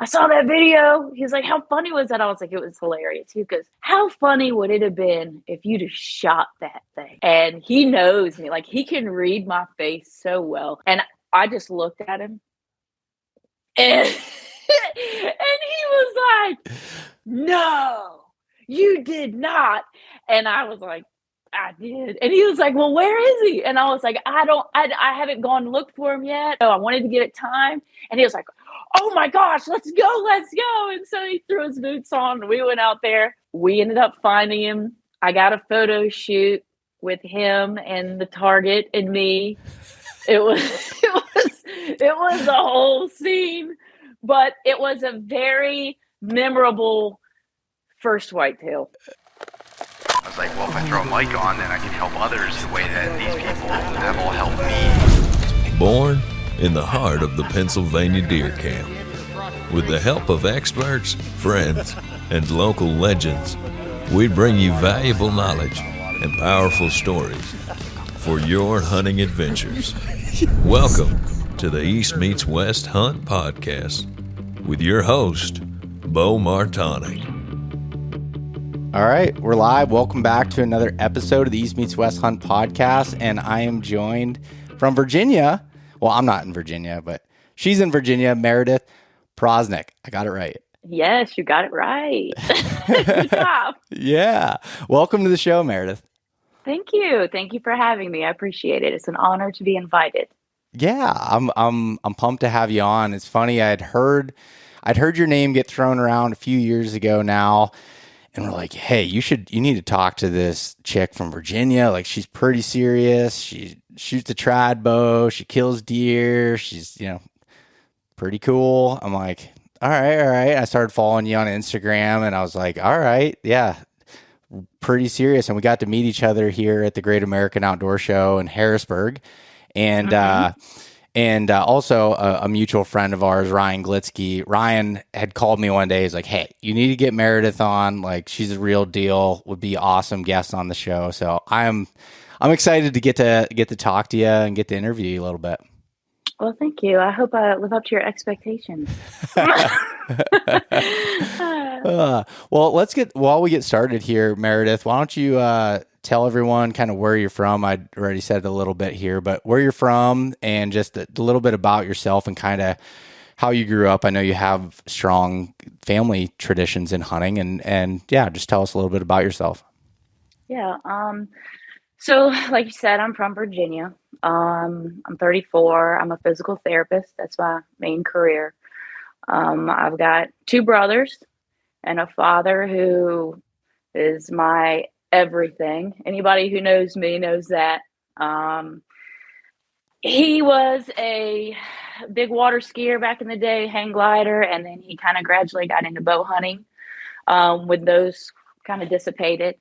I saw that video. He was like, how funny was that? I was like, it was hilarious. He goes, how funny would it have been if you'd have shot that thing? And he knows me. Like, he can read my face so well. And I just looked at him and, and he was like, no, you did not. And I was like, I did. And he was like, well, where is he? And I was like, I haven't gone and looked for him yet. So I wanted to give it time. And he was like, oh my gosh, let's go. And so he threw his boots on and we went out there. We ended up finding him. I got a photo shoot with him and the target and me. It was a whole scene, but it was a very memorable first whitetail. I was like, well, if I throw a mic on, then I can help others the way that these people have all helped me. Born in the heart of the Pennsylvania deer camp, with the help of experts, friends, and local legends, we bring you valuable knowledge and powerful stories for your hunting adventures. Welcome to the East Meets West Hunt Podcast with your host, Beau Martonik. All right, we're live. Welcome back to another episode of the East Meets West Hunt Podcast, and I am joined from Virginia. Well, I'm not in Virginia, but she's in Virginia, Meredith Powroznik. I got it right. Yes, you got it right. Good job. Yeah. Welcome to the show, Meredith. Thank you. Thank you for having me. I appreciate it. It's an honor to be invited. Yeah, I'm pumped to have you on. It's funny, I'd heard your name get thrown around a few years ago now. And we're like, hey, you need to talk to this chick from Virginia. Like, she's pretty serious. She shoots a trad bow. She kills deer. She's, pretty cool. I'm like, all right. I started following you on Instagram and I was like, all right, yeah, pretty serious. And we got to meet each other here at the Great American Outdoor Show in Harrisburg. And, also a mutual friend of ours, Ryan Glitzky. Ryan had called me one day. He's like, hey, you need to get Meredith on. Like, she's a real deal, would be awesome guest on the show. So I'm excited to get to talk to you and get to interview you a little bit. Well, thank you. I hope I live up to your expectations. Well, while we get started here, Meredith, why don't you tell everyone kind of where you're from? I already said it a little bit here, but where you're from and just a little bit about yourself and kind of how you grew up. I know you have strong family traditions in hunting and yeah, just tell us a little bit about yourself. Yeah. So like you said, I'm from Virginia. I'm 34. I'm a physical therapist. That's my main career. I've got two brothers and a father who is my everything. Anybody who knows me knows that. He was a big water skier back in the day, hang glider, and then he kind of gradually got into bow hunting when those kind of dissipated.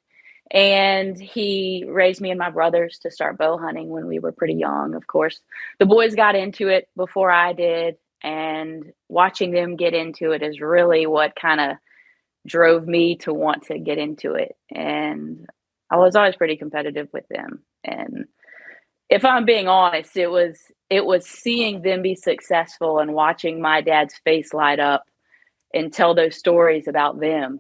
And he raised me and my brothers to start bow hunting when we were pretty young. Of course, the boys got into it before I did, and watching them get into it is really what kind of drove me to want to get into it. And I was always pretty competitive with them. And if I'm being honest, it was seeing them be successful and watching my dad's face light up and tell those stories about them.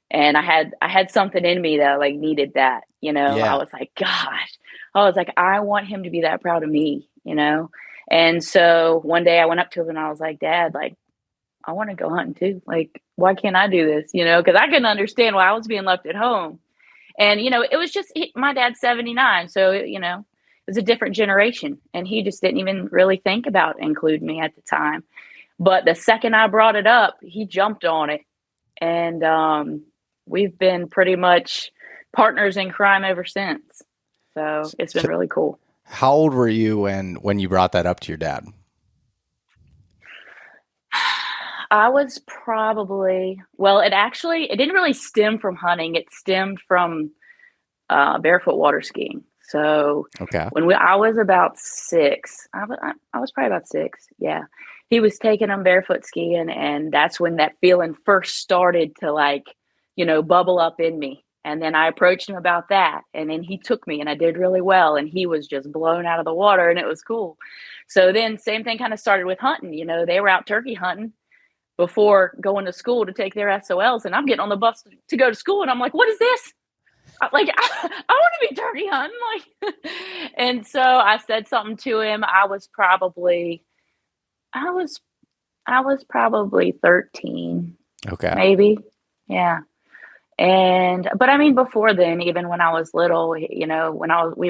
And I had something in me that like needed that, Yeah. I was like, gosh, I want him to be that proud of me, And so one day I went up to him and I was like, Dad, like, I want to go hunting too. Like, why can't I do this? Because I couldn't understand why I was being left at home. And, it was just, my dad's 79. So, it was a different generation. And he just didn't even really think about including me at the time. But the second I brought it up, he jumped on it. And we've been pretty much partners in crime ever since. So it's been really cool. How old were you when you brought that up to your dad? I was probably, it didn't really stem from hunting. It stemmed from barefoot water skiing. So okay. When I was about 6, I was probably about 6. Yeah. He was taking them barefoot skiing. And that's when that feeling first started to bubble up in me. And then I approached him about that. And then he took me and I did really well. And he was just blown out of the water and it was cool. So then same thing kind of started with hunting. They were out turkey hunting. before going to school to take their SOLs, and I'm getting on the bus to go to school, and I'm like, what is this? I want to be turkey hunting. And so I said something to him. I was probably 13, Okay. maybe. Yeah. But I mean, before then, even when I was little, we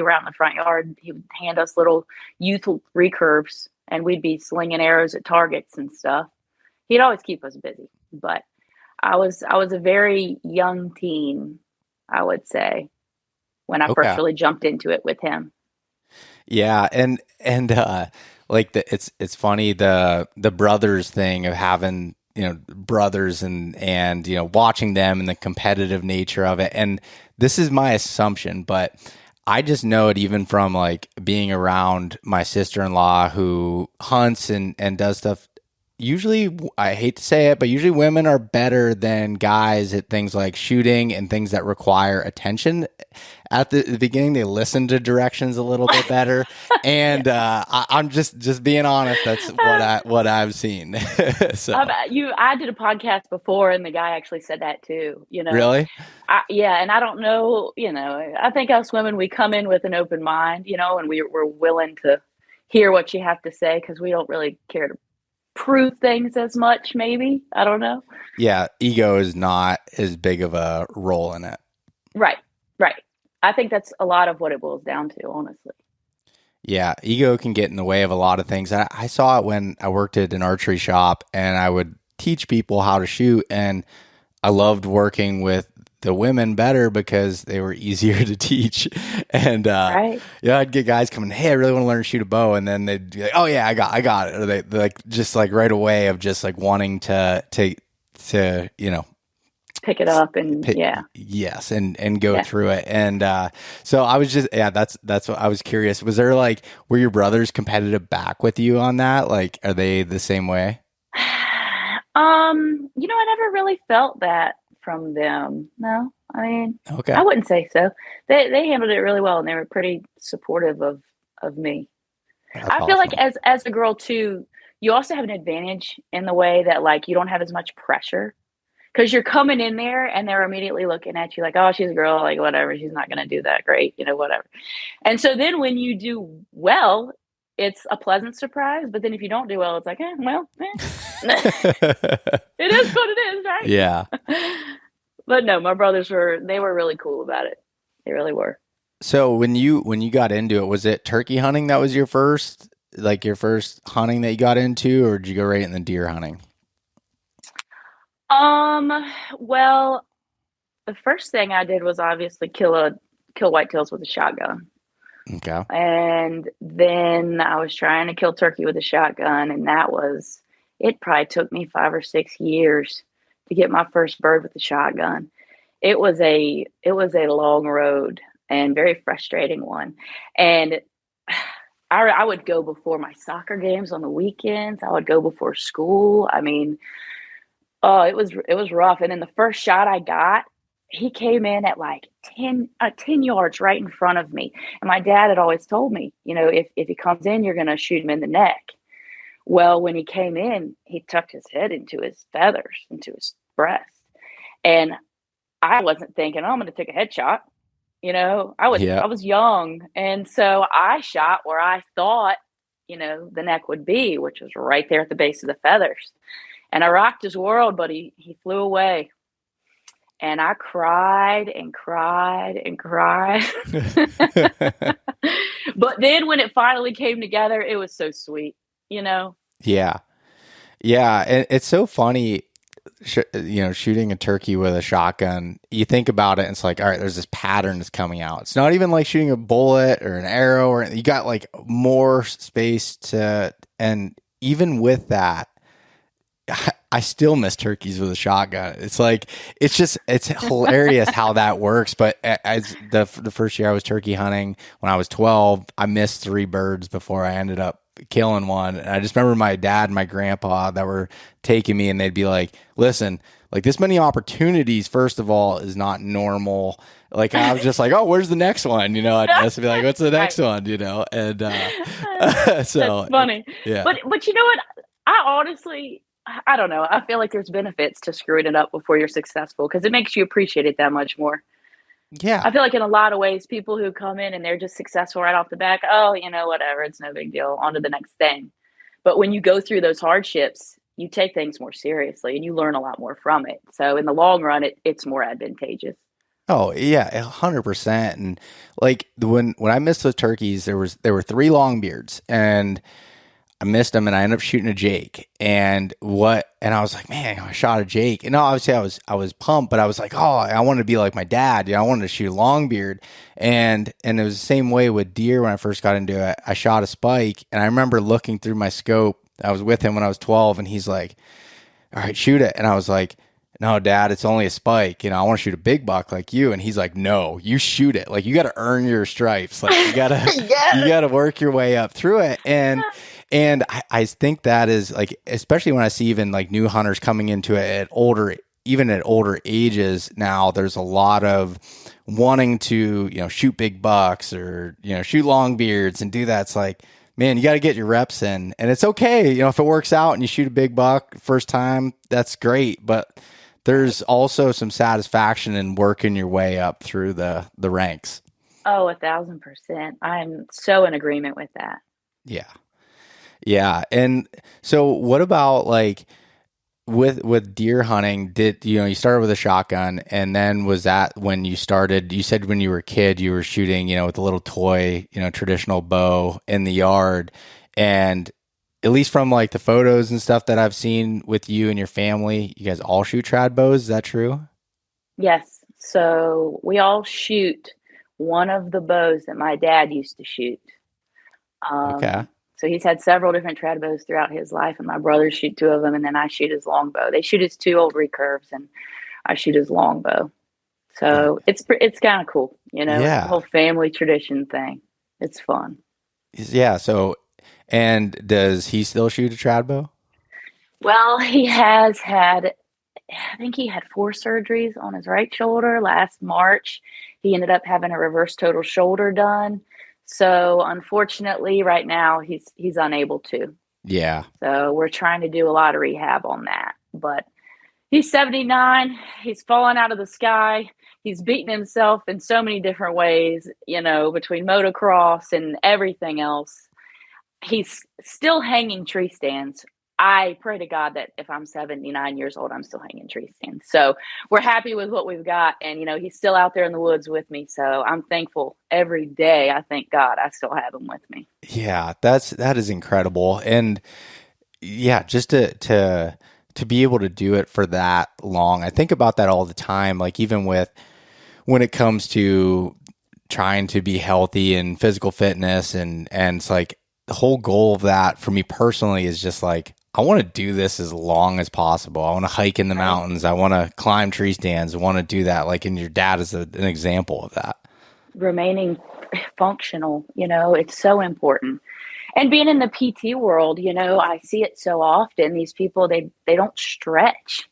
were out in the front yard, he would hand us little youth recurves, and we'd be slinging arrows at targets and stuff. He'd always keep us busy, but I was a very young teen, I would say, when I first Okay. really jumped into it with him. Yeah, and it's funny the brothers thing of having brothers and watching them and the competitive nature of it. And this is my assumption, but I just know it even from like being around my sister-in-law who hunts and does stuff. Usually, I hate to say it, but usually women are better than guys at things like shooting and things that require attention. At the beginning, they listen to directions a little bit better, and I'm just being honest. That's what I've seen. So I did a podcast before, and the guy actually said that too. Really, yeah, and I don't know. I think us women, we come in with an open mind, and we're willing to hear what you have to say because we don't really care to prove things as much, maybe. I don't know. Yeah, ego is not as big of a role in it. Right. I think that's a lot of what it boils down to, honestly. Yeah, ego can get in the way of a lot of things. I saw it when I worked at an archery shop, and I would teach people how to shoot, and I loved working with the women better because they were easier to teach. And right. I'd get guys coming, hey, I really want to learn to shoot a bow, and then they'd be like, oh yeah, I got it. Or they like just like right away of just like wanting to pick it up and yes, and go through it. And so I was just that's what I was curious. Was there like, were your brothers competitive back with you on that? Like, are they the same way? I never really felt that from them. No, I mean, okay, I wouldn't say so. They handled it really well, and they were pretty supportive of me. That's I feel awesome. like as a girl too, you also have an advantage in the way that like you don't have as much pressure because you're coming in there and they're immediately looking at you like, oh, she's a girl, like whatever, she's not going to do that great, whatever. And so then when you do well, it's a pleasant surprise. But then if you don't do well, it's like, it is what it is, right? Yeah. But no, my brothers were really cool about it. They really were. So when you got into it, was it turkey hunting that was your first hunting that you got into, or did you go right in the deer hunting? Well, the first thing I did was obviously kill whitetails with a shotgun. Okay. And then I was trying to kill turkey with a shotgun, and it probably took me 5 or 6 years to get my first bird with a shotgun. It was a long road and very frustrating one. And I would go before my soccer games on the weekends. I would go before school. I mean, oh, it was rough. And then the first shot I got, he came in at like 10 yards right in front of me. And my dad had always told me, if he comes in, you're going to shoot him in the neck. Well, when he came in, he tucked his head into his feathers, into his breast. And I wasn't thinking, oh, I'm going to take a headshot. I was young. And so I shot where I thought, the neck would be, which was right there at the base of the feathers. And I rocked his world, but he flew away. And I cried and cried and cried. But then when it finally came together, it was so sweet, Yeah. Yeah. And it's so funny, shooting a turkey with a shotgun. You think about it and it's like, all right, there's this pattern that's coming out. It's not even like shooting a bullet or an arrow, or you got like more space and even with that, I still miss turkeys with a shotgun. It's like, it's hilarious how that works. But as the first year I was turkey hunting when I was 12, I missed 3 birds before I ended up killing one. And I just remember my dad and my grandpa that were taking me, and they'd be like, listen, like this many opportunities, first of all, is not normal. Like I was just like, oh, where's the next one? I'd just be like, what's the next one? And so that's funny. yeah. But you know what? I honestly, I don't know. I feel like there's benefits to screwing it up before you're successful because it makes you appreciate it that much more. Yeah. I feel like in a lot of ways, people who come in and they're just successful right off the back, oh, whatever, it's no big deal, on to the next thing. But when you go through those hardships, you take things more seriously and you learn a lot more from it. So in the long run, it's more advantageous. Oh yeah, 100%. And like when I missed those turkeys, there were three longbeards, and I missed them, and I ended up shooting a Jake. And I was like, man, I shot a Jake. And obviously I was pumped, but I was like, oh, I wanted to be like my dad. I wanted to shoot a longbeard. And it was the same way with deer when I first got into it. I shot a spike, and I remember looking through my scope. I was with him when I was 12, and he's like, all right, shoot it. And I was like, no, Dad, it's only a spike. I want to shoot a big buck like you. And he's like, no, you shoot it. Like, you got to earn your stripes. Like, you got to, Yes. you got to work your way up through it. And I think that is like, especially when I see even like new hunters coming into it even at older ages now, there's a lot of wanting to, shoot big bucks or, shoot long beards and do that. It's like, man, you got to get your reps in, and it's okay. If it works out and you shoot a big buck first time, that's great. But there's also some satisfaction in working your way up through the ranks. Oh, 1,000%. I'm so in agreement with that. Yeah. Yeah. And so what about like with deer hunting, you started with a shotgun, and then was that when you started, you said when you were a kid, you were shooting, with a little toy, traditional bow in the yard. And at least from like the photos and stuff that I've seen with you and your family, you guys all shoot trad bows. Is that true? Yes. So we all shoot one of the bows that my dad used to shoot. Okay. So he's had several different trad bows throughout his life, and my brothers shoot two of them, and then I shoot his longbow. They shoot his two old recurves, and I shoot his longbow. So it's kind of cool, Yeah. It's a whole family tradition thing. It's fun. Yeah. So, and does he still shoot a trad bow? Well, he has had, I think he had 4 surgeries on his right shoulder. Last March, he ended up having a reverse total shoulder done. So unfortunately, right now he's unable to. Yeah. So we're trying to do a lot of rehab on that. But he's 79. He's fallen out of the sky. He's beaten himself in so many different ways, between motocross and everything else. He's still hanging tree stands. I pray to God that if I'm 79 years old, I'm still hanging tree stands. So we're happy with what we've got. And, he's still out there in the woods with me. So I'm thankful every day. I thank God I still have him with me. Yeah, that is incredible. And yeah, just to be able to do it for that long. I think about that all the time. Like even when it comes to trying to be healthy and physical fitness and it's like the whole goal of that for me personally is just like, I want to do this as long as possible. I want to hike in the mountains. I want to climb tree stands. I want to do that. Like, and your dad is an example of that. Remaining functional, it's so important. And being in the PT world, I see it so often. These people, they don't stretch.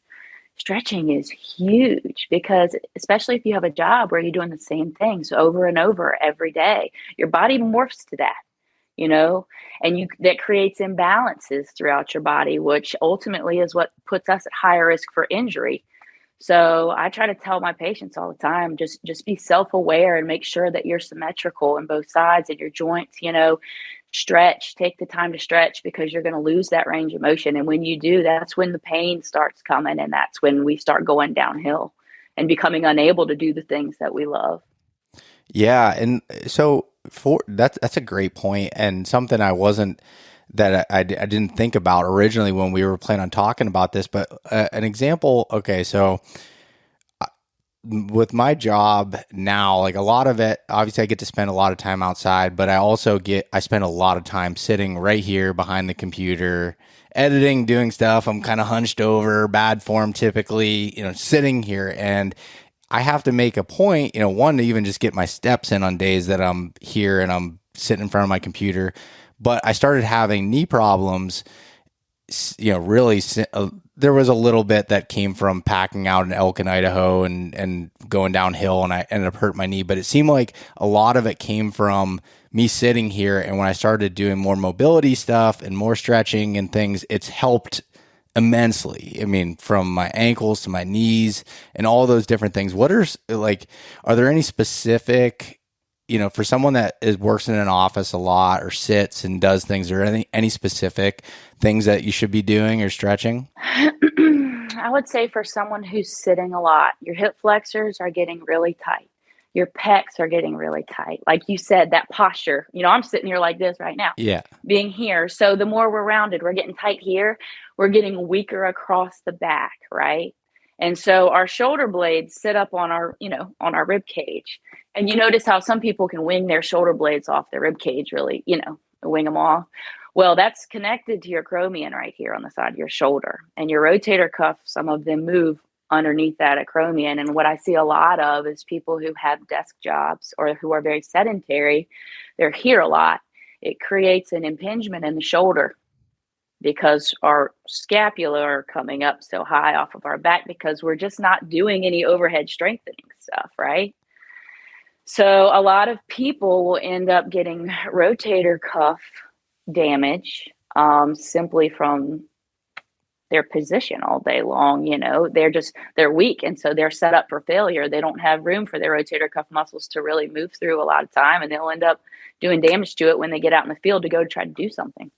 Stretching is huge because especially if you have a job where you're doing the same things over and over every day, your body morphs to that. And that creates imbalances throughout your body, which ultimately is what puts us at higher risk for injury. So I try to tell my patients all the time, just be self-aware and make sure that you're symmetrical in both sides of your joints, stretch, take the time to stretch because you're going to lose that range of motion. And when you do, that's when the pain starts coming. And that's when we start going downhill and becoming unable to do the things that we love. Yeah. And so that's a great point, and something I didn't think about originally when we were planning on talking about this, but an example. Okay. So with my job now, like a lot of it, obviously I get to spend a lot of time outside, but I spend a lot of time sitting right here behind the computer, editing, doing stuff. I'm kind of hunched over, bad form typically, sitting here, and I have to make a point, one, to even just get my steps in on days that I'm here and I'm sitting in front of my computer. But I started having knee problems, really, there was a little bit that came from packing out in Elk in Idaho and going downhill, and I ended up hurting my knee. But it seemed like a lot of it came from me sitting here. And when I started doing more mobility stuff and more stretching and things, it's helped immensely. I mean, from my ankles to my knees and all those different things. What are like, are there any specific, for someone that works in an office a lot or sits and does things, or any specific things that you should be doing or stretching? I would say for someone who's sitting a lot, your hip flexors are getting really tight. Your pecs are getting really tight. Like you said, that posture, I'm sitting here like this right now, Yeah. being here. So the more we're rounded, we're getting tight here. We're getting weaker across the back, right? And so our shoulder blades sit up on our, on our rib cage. And you notice how some people can wing their shoulder blades off their rib cage, really, wing them off. Well, that's connected to your acromion right here on the side of your shoulder. And your rotator cuff, some of them move underneath that acromion. And what I see a lot of is people who have desk jobs or who are very sedentary, they're here a lot. It creates an impingement in the shoulder because our scapula are coming up so high off of our back because we're just not doing any overhead strengthening stuff, right? So a lot of people will end up getting rotator cuff damage simply from their position all day long. They're weak, and so they're set up for failure. They don't have room for their rotator cuff muscles to really move through a lot of time, and they'll end up doing damage to it when they get out in the field to go try to do something.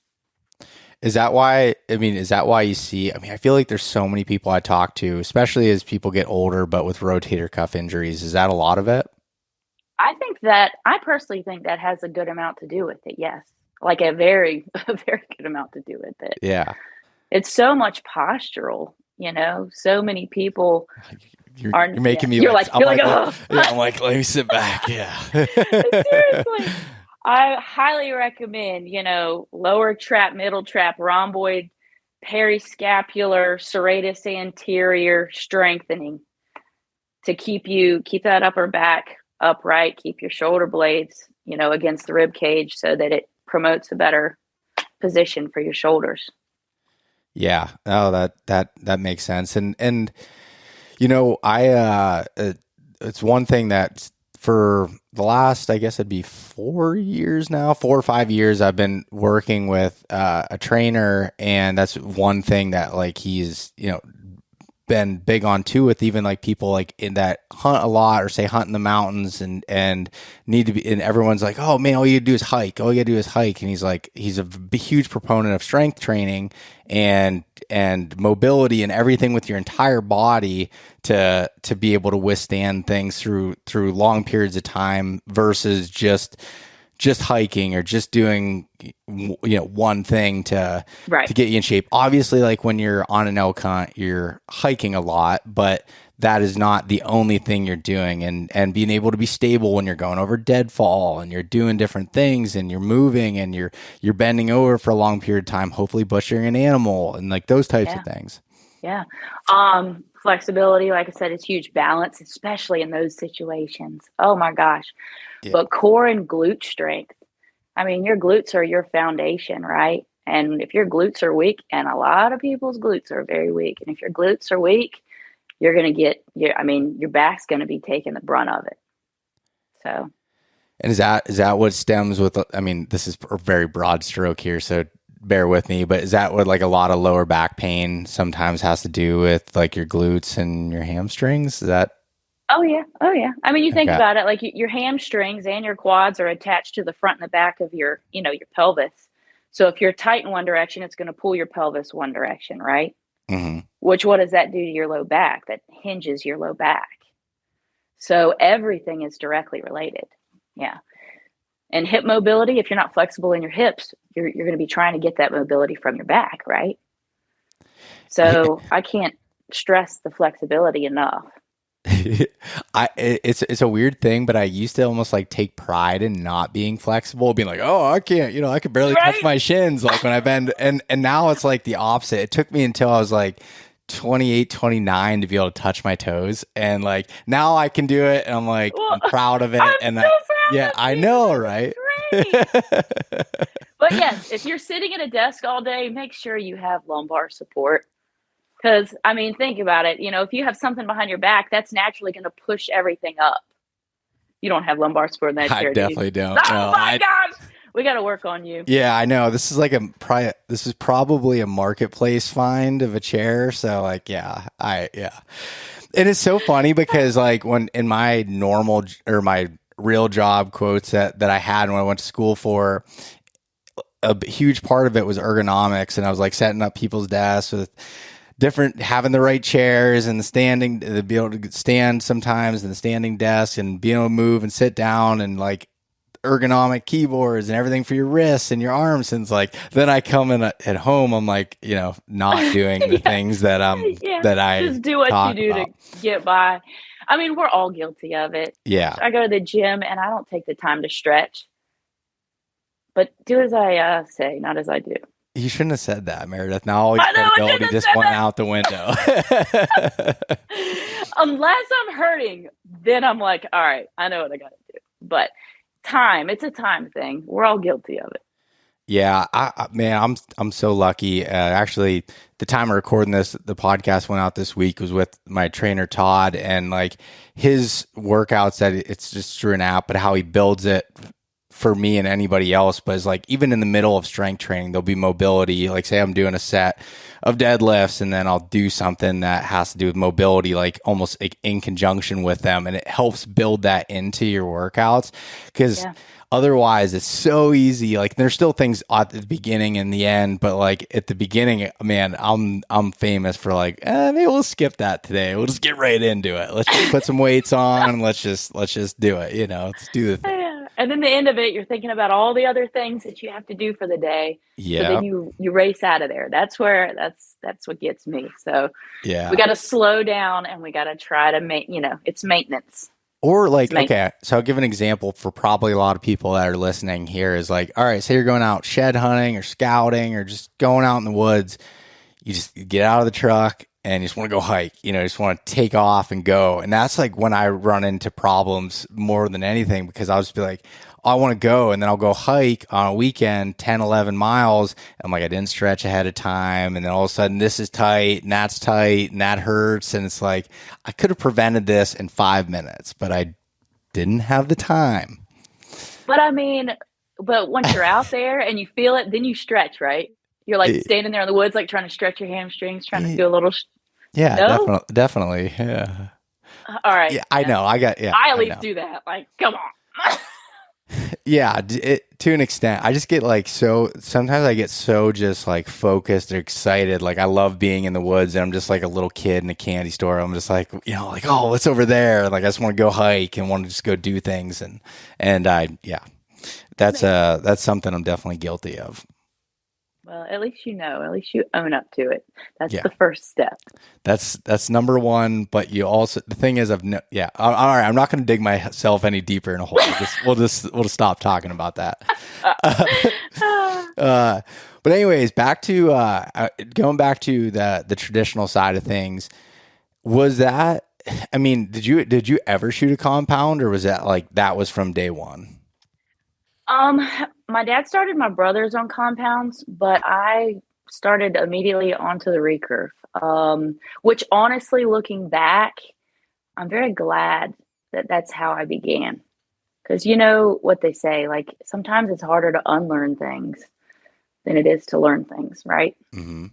Is that why you see, I feel like there's so many people I talk to, especially as people get older, but with rotator cuff injuries. Is that a lot of it? I personally think that has a good amount to do with it. Yes. Like a very good amount to do with it. Yeah. It's so much postural, so many people you're making me oh. I'm like, let me sit back. Yeah. Seriously. I highly recommend, lower trap, middle trap, rhomboid, periscapular, serratus anterior strengthening to keep that upper back upright, keep your shoulder blades, against the rib cage so that it promotes a better position for your shoulders. Yeah. Oh, that makes sense. And it's one thing that for the last, I guess it'd be 4 or 5 years, I've been working with a trainer, and that's one thing that like he's, been big on too, with even like people like in that hunt a lot or say hunt in the mountains and need to be, and everyone's like, oh man, all you do is hike. And he's like, he's a huge proponent of strength training and mobility and everything with your entire body to be able to withstand things through long periods of time versus just hiking or just doing, one thing to get you in shape. Obviously, like when you're on an elk hunt, you're hiking a lot, but that is not the only thing you're doing. And being able to be stable when you're going over deadfall and you're doing different things and you're moving and you're bending over for a long period of time, hopefully butchering an animal and like those types of things. Yeah. Flexibility, like I said, is huge. Balance, especially in those situations. Oh my gosh. Yeah. But core and glute strength. Your glutes are your foundation, right? And if your glutes are weak, and a lot of people's glutes are very weak, and if your glutes are weak, you're going to get your back's going to be taking the brunt of it. So. And is that what stems with, this is a very broad stroke here, so bear with me, but is that what like a lot of lower back pain sometimes has to do with like your glutes and your hamstrings? Is that? Oh yeah. You think about it, like your hamstrings and your quads are attached to the front and the back of your, your pelvis. So if you're tight in one direction, it's going to pull your pelvis one direction, right? Mm-hmm. What does that do to your low back? That hinges your low back. So everything is directly related. Yeah. And hip mobility, if you're not flexible in your hips, you're going to be trying to get that mobility from your back, right? So I can't stress the flexibility enough. It's a weird thing, but I used to almost like take pride in not being flexible, being like, oh, I can't, I could barely touch my shins like when I bend. And now it's like the opposite. It took me until I was like 28, 29 to be able to touch my toes. And like now I can do it. And I'm like, I'm proud of it. I know, right? But yes, if you're sitting at a desk all day, make sure you have lumbar support. Because, think about it. If you have something behind your back, that's naturally going to push everything up. You don't have lumbar support in that chair. I definitely don't. Oh my gosh. We got to work on you. Yeah, I know. This is probably a marketplace find of a chair. So like, yeah. It is so funny because like when in my normal or my real job quotes that I had when I went to school for, a huge part of it was ergonomics, and I was like setting up people's desks with having the right chairs and to be able to stand sometimes in the standing desk and being able to move and sit down and like ergonomic keyboards and everything for your wrists and your arms. And it's like, then I come in at home, I'm like, not doing the things that that I just do what you do about. to get by. I mean, we're all guilty of it. Yeah. I go to the gym and I don't take the time to stretch, but do as I say, not as I do. You shouldn't have said that, Meredith. Now all your credibility just went out the window. Unless I'm hurting, then I'm like, all right, I know what I got to do. But it's a time thing. We're all guilty of it. Yeah, I'm so lucky. Actually, the time of recording this, the podcast went out this week was with my trainer Todd, and like his workouts that it's just through an app, but how he builds it for me and anybody else. But it's like even in the middle of strength training, there'll be mobility. Like say I'm doing a set of deadlifts, and then I'll do something that has to do with mobility, like almost like in conjunction with them, and it helps build that into your workouts because. Yeah. Otherwise, it's so easy. Like there's still things at the beginning and the end, but like at the beginning, man, I'm famous for like, maybe we'll skip that today. We'll just get right into it. Let's just put some weights on and let's just do it. Let's do the thing. Yeah. And then the end of it, you're thinking about all the other things that you have to do for the day. Yeah. So then you race out of there. That's what gets me. So yeah, we got to slow down and we got to try to it's maintenance. Or like, okay, so I'll give an example for probably a lot of people that are listening here is like, all right, say you're going out shed hunting or scouting or just going out in the woods. You just get out of the truck and you just want to go hike, just want to take off and go. And that's like when I run into problems more than anything, because I'll just be like, oh, I want to go. And then I'll go hike on a weekend, 10, 11 miles. I'm like, I didn't stretch ahead of time. And then all of a sudden this is tight and that hurts. And it's like, I could have prevented this in 5 minutes, but I didn't have the time. But I mean, once you're out there and you feel it, then you stretch, right? You're like standing there in the woods, like trying to stretch your hamstrings, trying to do a little. Yeah, no? Definitely. Yeah. All right. Yeah, I know. I at least do that. Like, come on. Yeah, to an extent. I just get like sometimes I get so just like focused or excited. Like I love being in the woods and I'm just like a little kid in a candy store. I'm just like, like, oh, what's over there? Like I just want to go hike and want to just go do things. That's something I'm definitely guilty of. Well, at least you own up to it. That's the first step. That's number one. But you also, the thing is, all right, I'm not going to dig myself any deeper in a hole. We'll just stop talking about that. But anyways, going back to the traditional side of things, was that, I mean, did you ever shoot a compound, or was that like, that was from day one? My dad started my brothers on compounds, but I started immediately onto the recurve, which honestly, looking back, I'm very glad that that's how I began. Because you know what they say, like sometimes it's harder to unlearn things than it is to learn things, right? Mm-hmm.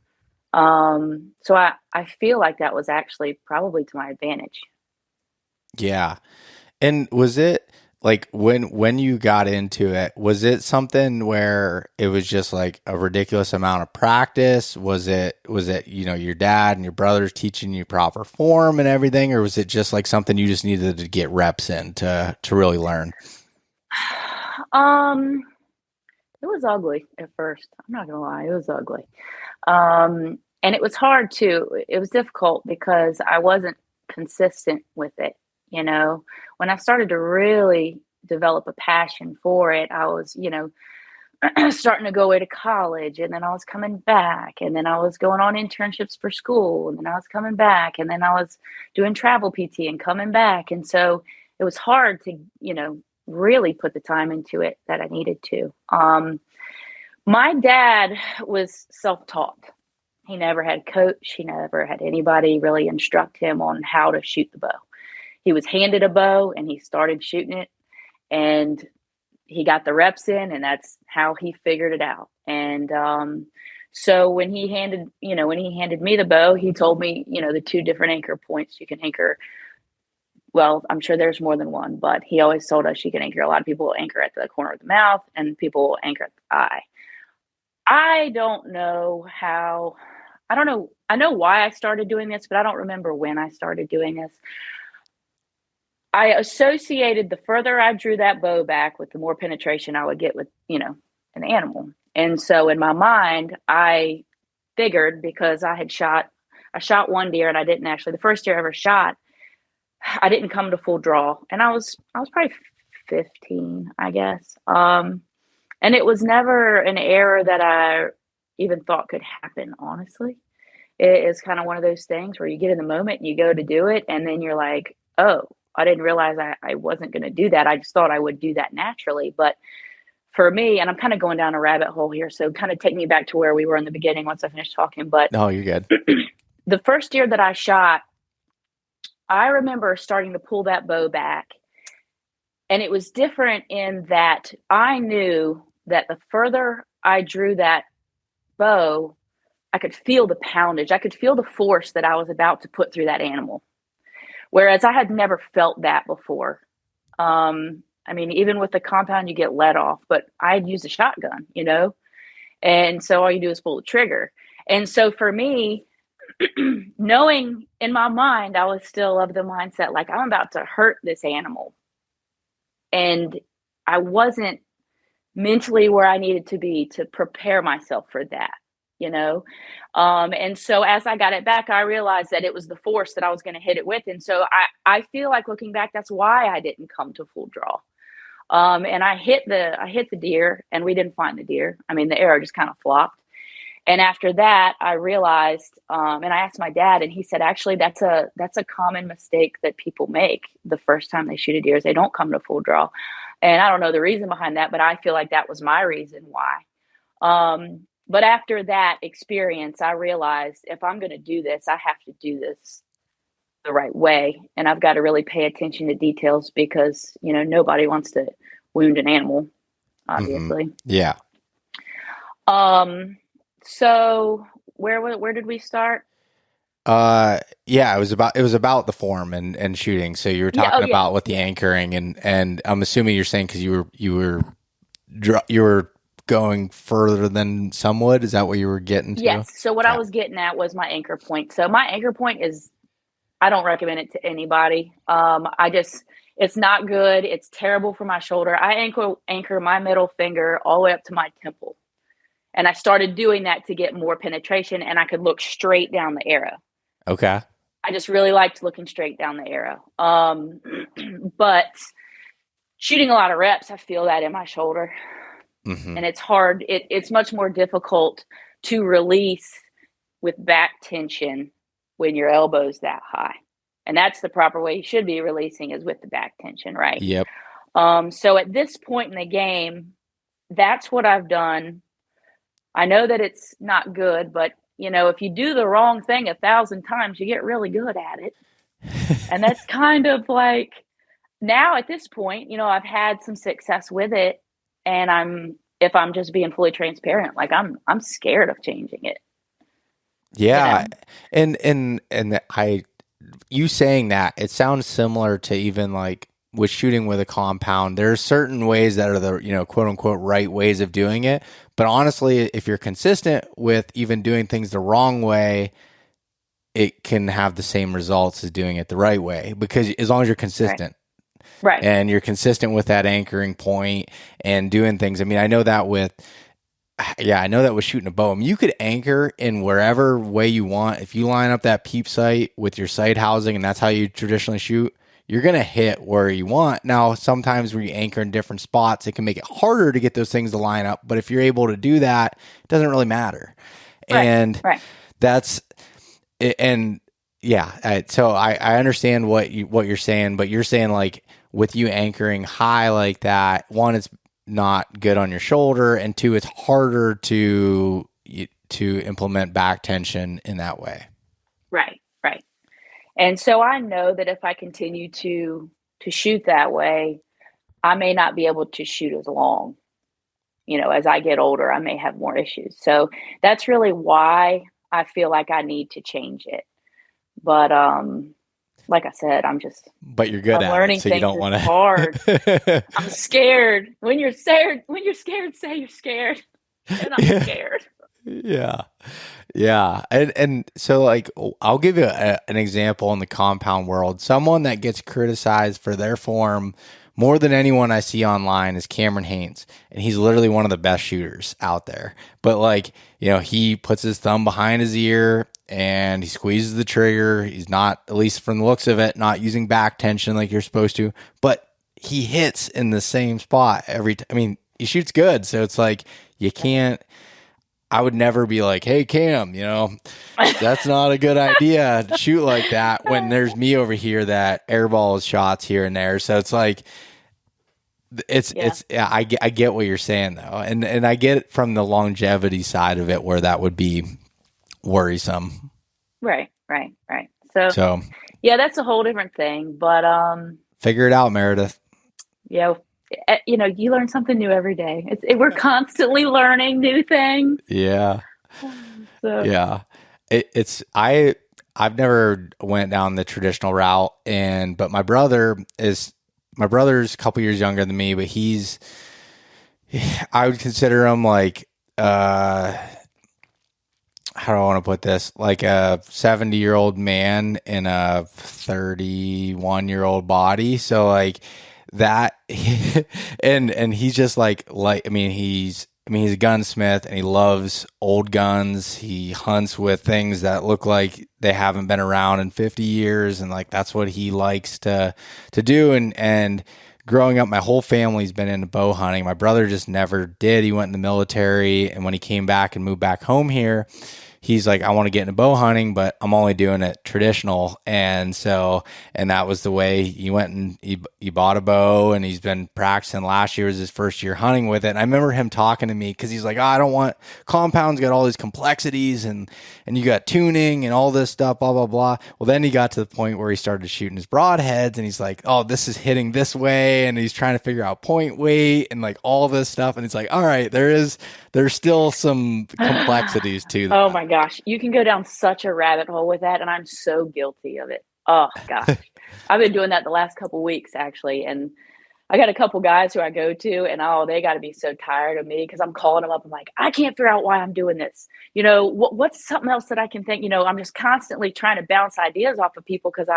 So I feel like that was actually probably to my advantage. Yeah. And was it like when you got into it, was it something where it was just like a ridiculous amount of practice? Was it, your dad and your brothers teaching you proper form and everything? Or was it just like something you just needed to get reps in to really learn? It was ugly at first. I'm not going to lie. It was ugly. And it was hard too. It was difficult because I wasn't consistent with it. When I started to really develop a passion for it, I was, starting to go away to college, and then I was coming back, and then I was going on internships for school, and then I was coming back, and then I was doing travel PT and coming back. And so it was hard to, really put the time into it that I needed to. My dad was self-taught. He never had a coach. He never had anybody really instruct him on how to shoot the bow. He was handed a bow and he started shooting it, and he got the reps in, and that's how he figured it out. And so when he handed me the bow, he told me, the two different anchor points you can anchor. Well, I'm sure there's more than one, but he always told us you can anchor. A lot of people anchor at the corner of the mouth, and people anchor at the eye. I don't know how. I don't know. I know why I started doing this, but I don't remember when I started doing this. I associated the further I drew that bow back with the more penetration I would get with, an animal. And so in my mind, I figured, because I shot one deer, and I didn't actually, the first deer I ever shot, I didn't come to full draw. And I was probably 15, I guess. And it was never an error that I even thought could happen, honestly. It is kind of one of those things where you get in the moment and you go to do it, and then you're like, oh, I didn't realize I wasn't going to do that. I just thought I would do that naturally. But for me, and I'm kind of going down a rabbit hole here, so kind of take me back to where we were in the beginning once I finish talking. But no, you're good. The first deer that I shot, I remember starting to pull that bow back. And it was different in that I knew that the further I drew that bow, I could feel the poundage. I could feel the force that I was about to put through that animal. Whereas I had never felt that before. I mean, even with the compound, you get let off, but I'd used a shotgun, and so all you do is pull the trigger. And so for me, knowing in my mind, I was still of the mindset, like, I'm about to hurt this animal. And I wasn't mentally where I needed to be to prepare myself for that, and so as I got it back, I realized that it was the force that I was going to hit it with. And so I feel like, looking back, that's why I didn't come to full draw. And I hit the deer, and we didn't find the deer. I mean, the arrow just kind of flopped. And after that, I realized, and I asked my dad, and he said, actually, that's a common mistake that people make the first time they shoot a deer, is they don't come to full draw. And I don't know the reason behind that, but I feel like that was my reason why. But after that experience, I realized, if I'm going to do this, I have to do this the right way. And I've got to really pay attention to details, because, nobody wants to wound an animal, obviously. Mm-hmm. Yeah. So where did we start? Yeah, it was about the form and shooting. So you were talking about with the anchoring, and I'm assuming you're saying, because you were going further than some would. Is that what you were getting to? Yes. So what I was getting at was my anchor point. So my anchor point is, I don't recommend it to anybody. It's not good. It's terrible for my shoulder. I anchor my middle finger all the way up to my temple. And I started doing that to get more penetration, and I could look straight down the arrow. Okay. I just really liked looking straight down the arrow. But shooting a lot of reps, I feel that in my shoulder. Mm-hmm. And it's hard. It's much more difficult to release with back tension when your elbow's that high. And that's the proper way you should be releasing, is with the back tension, right? Yep. So at this point in the game, that's what I've done. I know that it's not good, but, if you do the wrong thing 1,000 times, you get really good at it. And that's kind of like, now at this point, I've had some success with it, and if I'm just being fully transparent, like, I'm scared of changing it. Yeah. And you saying that, it sounds similar to even like with shooting with a compound. There are certain ways that are the, quote unquote, right ways of doing it. But honestly, if you're consistent with even doing things the wrong way, it can have the same results as doing it the right way, because as long as you're consistent. Right. And you're consistent with that anchoring point and doing things. I mean, I know that with shooting a bow. I mean, you could anchor in wherever way you want. If you line up that peep sight with your sight housing, and that's how you traditionally shoot, you're going to hit where you want. Now, sometimes when you anchor in different spots, it can make it harder to get those things to line up. But if you're able to do that, it doesn't really matter. Right. And that's, and yeah, so I understand what you're saying, but you're saying, like, with you anchoring high like that, one, it's not good on your shoulder, and two, it's harder to implement back tension in that way. Right. And so I know that if I continue to shoot that way, I may not be able to shoot as long. As I get older, I may have more issues. So that's really why I feel like I need to change it. But like I said, but you're good I'm at learning it, so you things. don't want It's to. hard. I'm scared. When you're scared, say you're scared. And I'm scared. Yeah. Yeah. And so like, I'll give you an example in the compound world. Someone that gets criticized for their form more than anyone I see online is Cameron Haynes. And he's literally one of the best shooters out there. But like, he puts his thumb behind his ear and he squeezes the trigger. He's not, at least from the looks of it, not using back tension like you're supposed to, but he hits in the same spot every time. I mean, he shoots good. So it's like, you can't, I would never be like, hey, Cam, that's not a good idea to shoot like that when there's me over here that airballs shots here and there. So it's like, I get what you're saying though. And I get it from the longevity side of it where that would be worrisome. Right. So yeah, that's a whole different thing, but, figure it out, Meredith. Yeah. You learn something new every day. We're constantly learning new things. Yeah. So. Yeah. I've never went down the traditional route but my brother's a couple years younger than me, but I would consider him like, how do I want to put this? Like a 70-year-old man in a 31-year-old body. So like, that and he's just like he's a gunsmith and he loves old guns. He hunts with things that look like they haven't been around in 50 years and like that's what he likes to do and growing up my whole family's been into bow hunting. My brother just never did. He went in the military and when he came back and moved back home here, he's like, I want to get into bow hunting, but I'm only doing it traditional. And that was the way he went and he bought a bow and he's been practicing. Last year was his first year hunting with it. And I remember him talking to me because he's like, I don't want compounds, got all these complexities and you got tuning and all this stuff, blah, blah, blah. Well, then he got to the point where he started shooting his broadheads and he's like, oh, this is hitting this way. And he's trying to figure out point weight and like all this stuff. And it's like, all right, there's still some complexities to that. Oh my gosh, you can go down such a rabbit hole with that, and I'm so guilty of it. Oh gosh, I've been doing that the last couple of weeks actually, and I got a couple guys who I go to, and they got to be so tired of me because I'm calling them up. I'm like, I can't figure out why I'm doing this. What's something else that I can think? I'm just constantly trying to bounce ideas off of people because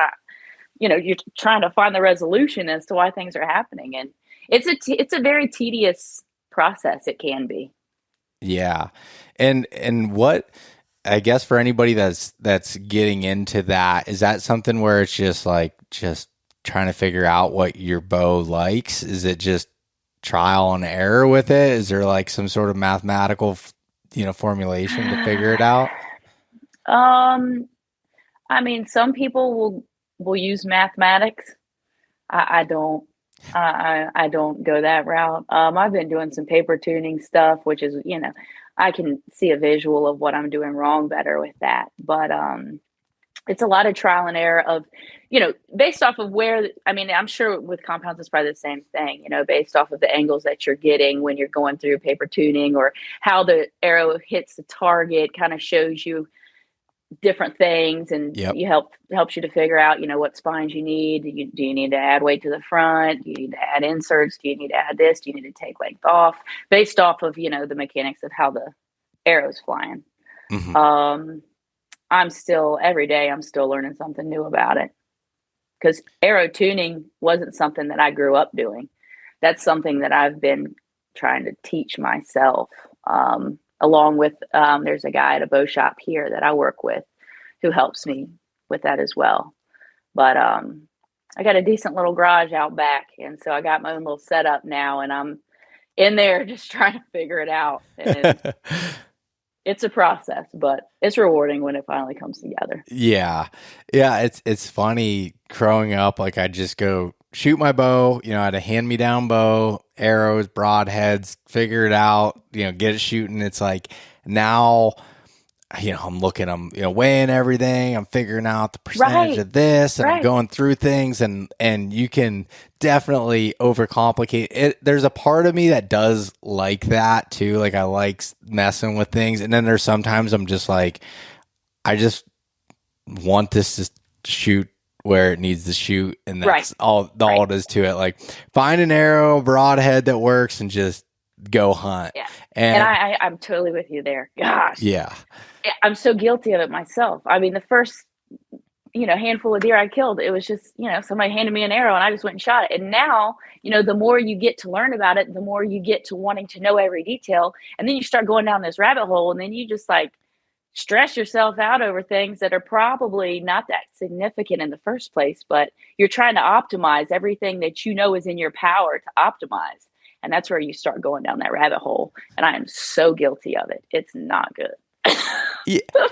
you're trying to find the resolution as to why things are happening, and it's a very tedious process. It can be. Yeah. And what, I guess for anybody that's getting into that, is that something where it's just trying to figure out what your bow likes? Is it just trial and error with it? Is there like some sort of mathematical, formulation to figure it out? I mean, some people will use mathematics. I don't. I don't go that route. I've been doing some paper tuning stuff, which is, I can see a visual of what I'm doing wrong better with that. But it's a lot of trial and error of, based off of I'm sure with compounds, it's probably the same thing, based off of the angles that you're getting when you're going through paper tuning or how the arrow hits the target kind of shows you different things and helps you to figure out what spines you need. Do you need to add weight to the front? Do you need to add inserts? Do you need to add this? Do you need to take length off based off of the mechanics of how the arrow's flying? Mm-hmm. Every day I'm still learning something new about it because arrow tuning wasn't something that I grew up doing. That's something that I've been trying to teach myself. Along with, there's a guy at a bow shop here that I work with who helps me with that as well. But I got a decent little garage out back. And so I got my own little setup now and I'm in there just trying to figure it out. And it's a process, but it's rewarding when it finally comes together. Yeah. Yeah. It's funny growing up. Like I just go shoot my bow, I had a hand-me-down bow, arrows, broadheads, figure it out, get it shooting. It's like now I'm looking, I'm, weighing everything. I'm figuring out the percentage Right. of this, and I'm Right. going through things, and you can definitely overcomplicate it. There's a part of me that does like that too. Like, I like messing with things. And then there's sometimes I'm just like, I just want this to shoot where it needs to shoot. And that's Right. all it is to it. Like, find an arrow broadhead that works and just go hunt. Yeah. And And I'm totally with you there. Gosh. yeah. I'm so guilty of it myself. I mean, the first, handful of deer I killed, it was just, somebody handed me an arrow and I just went and shot it. And now, the more you get to learn about it, the more you get to wanting to know every detail. And then you start going down this rabbit hole, and then you just like stress yourself out over things that are probably not that significant in the first place, but you're trying to optimize everything that is in your power to optimize. And that's where you start going down that rabbit hole. And I am so guilty of it. It's not good.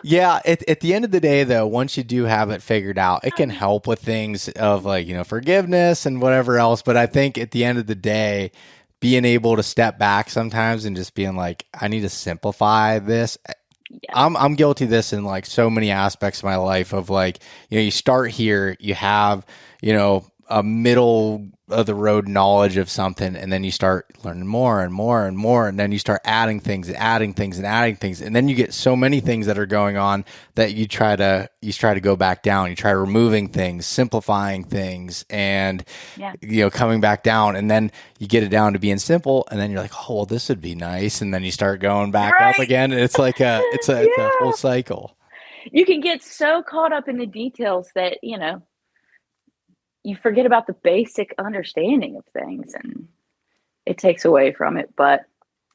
Yeah. At the end of the day, though, once you do have it figured out, it can help with things of like, forgiveness and whatever else. But I think at the end of the day, being able to step back sometimes and just being like, I need to simplify this. Yeah. I'm guilty of this in like so many aspects of my life of like, you start here, you have, a middle of the road knowledge of something, and then you start learning more and more and more, and then you start adding things and adding things and adding things, and then you get so many things that are going on that you try to go back down. You try removing things, simplifying things, and coming back down, and then you get it down to being simple, and then you're like, oh well, this would be nice, and then you start going back up again, and it's like it's a whole cycle. You can get so caught up in the details that you forget about the basic understanding of things, and it takes away from it, but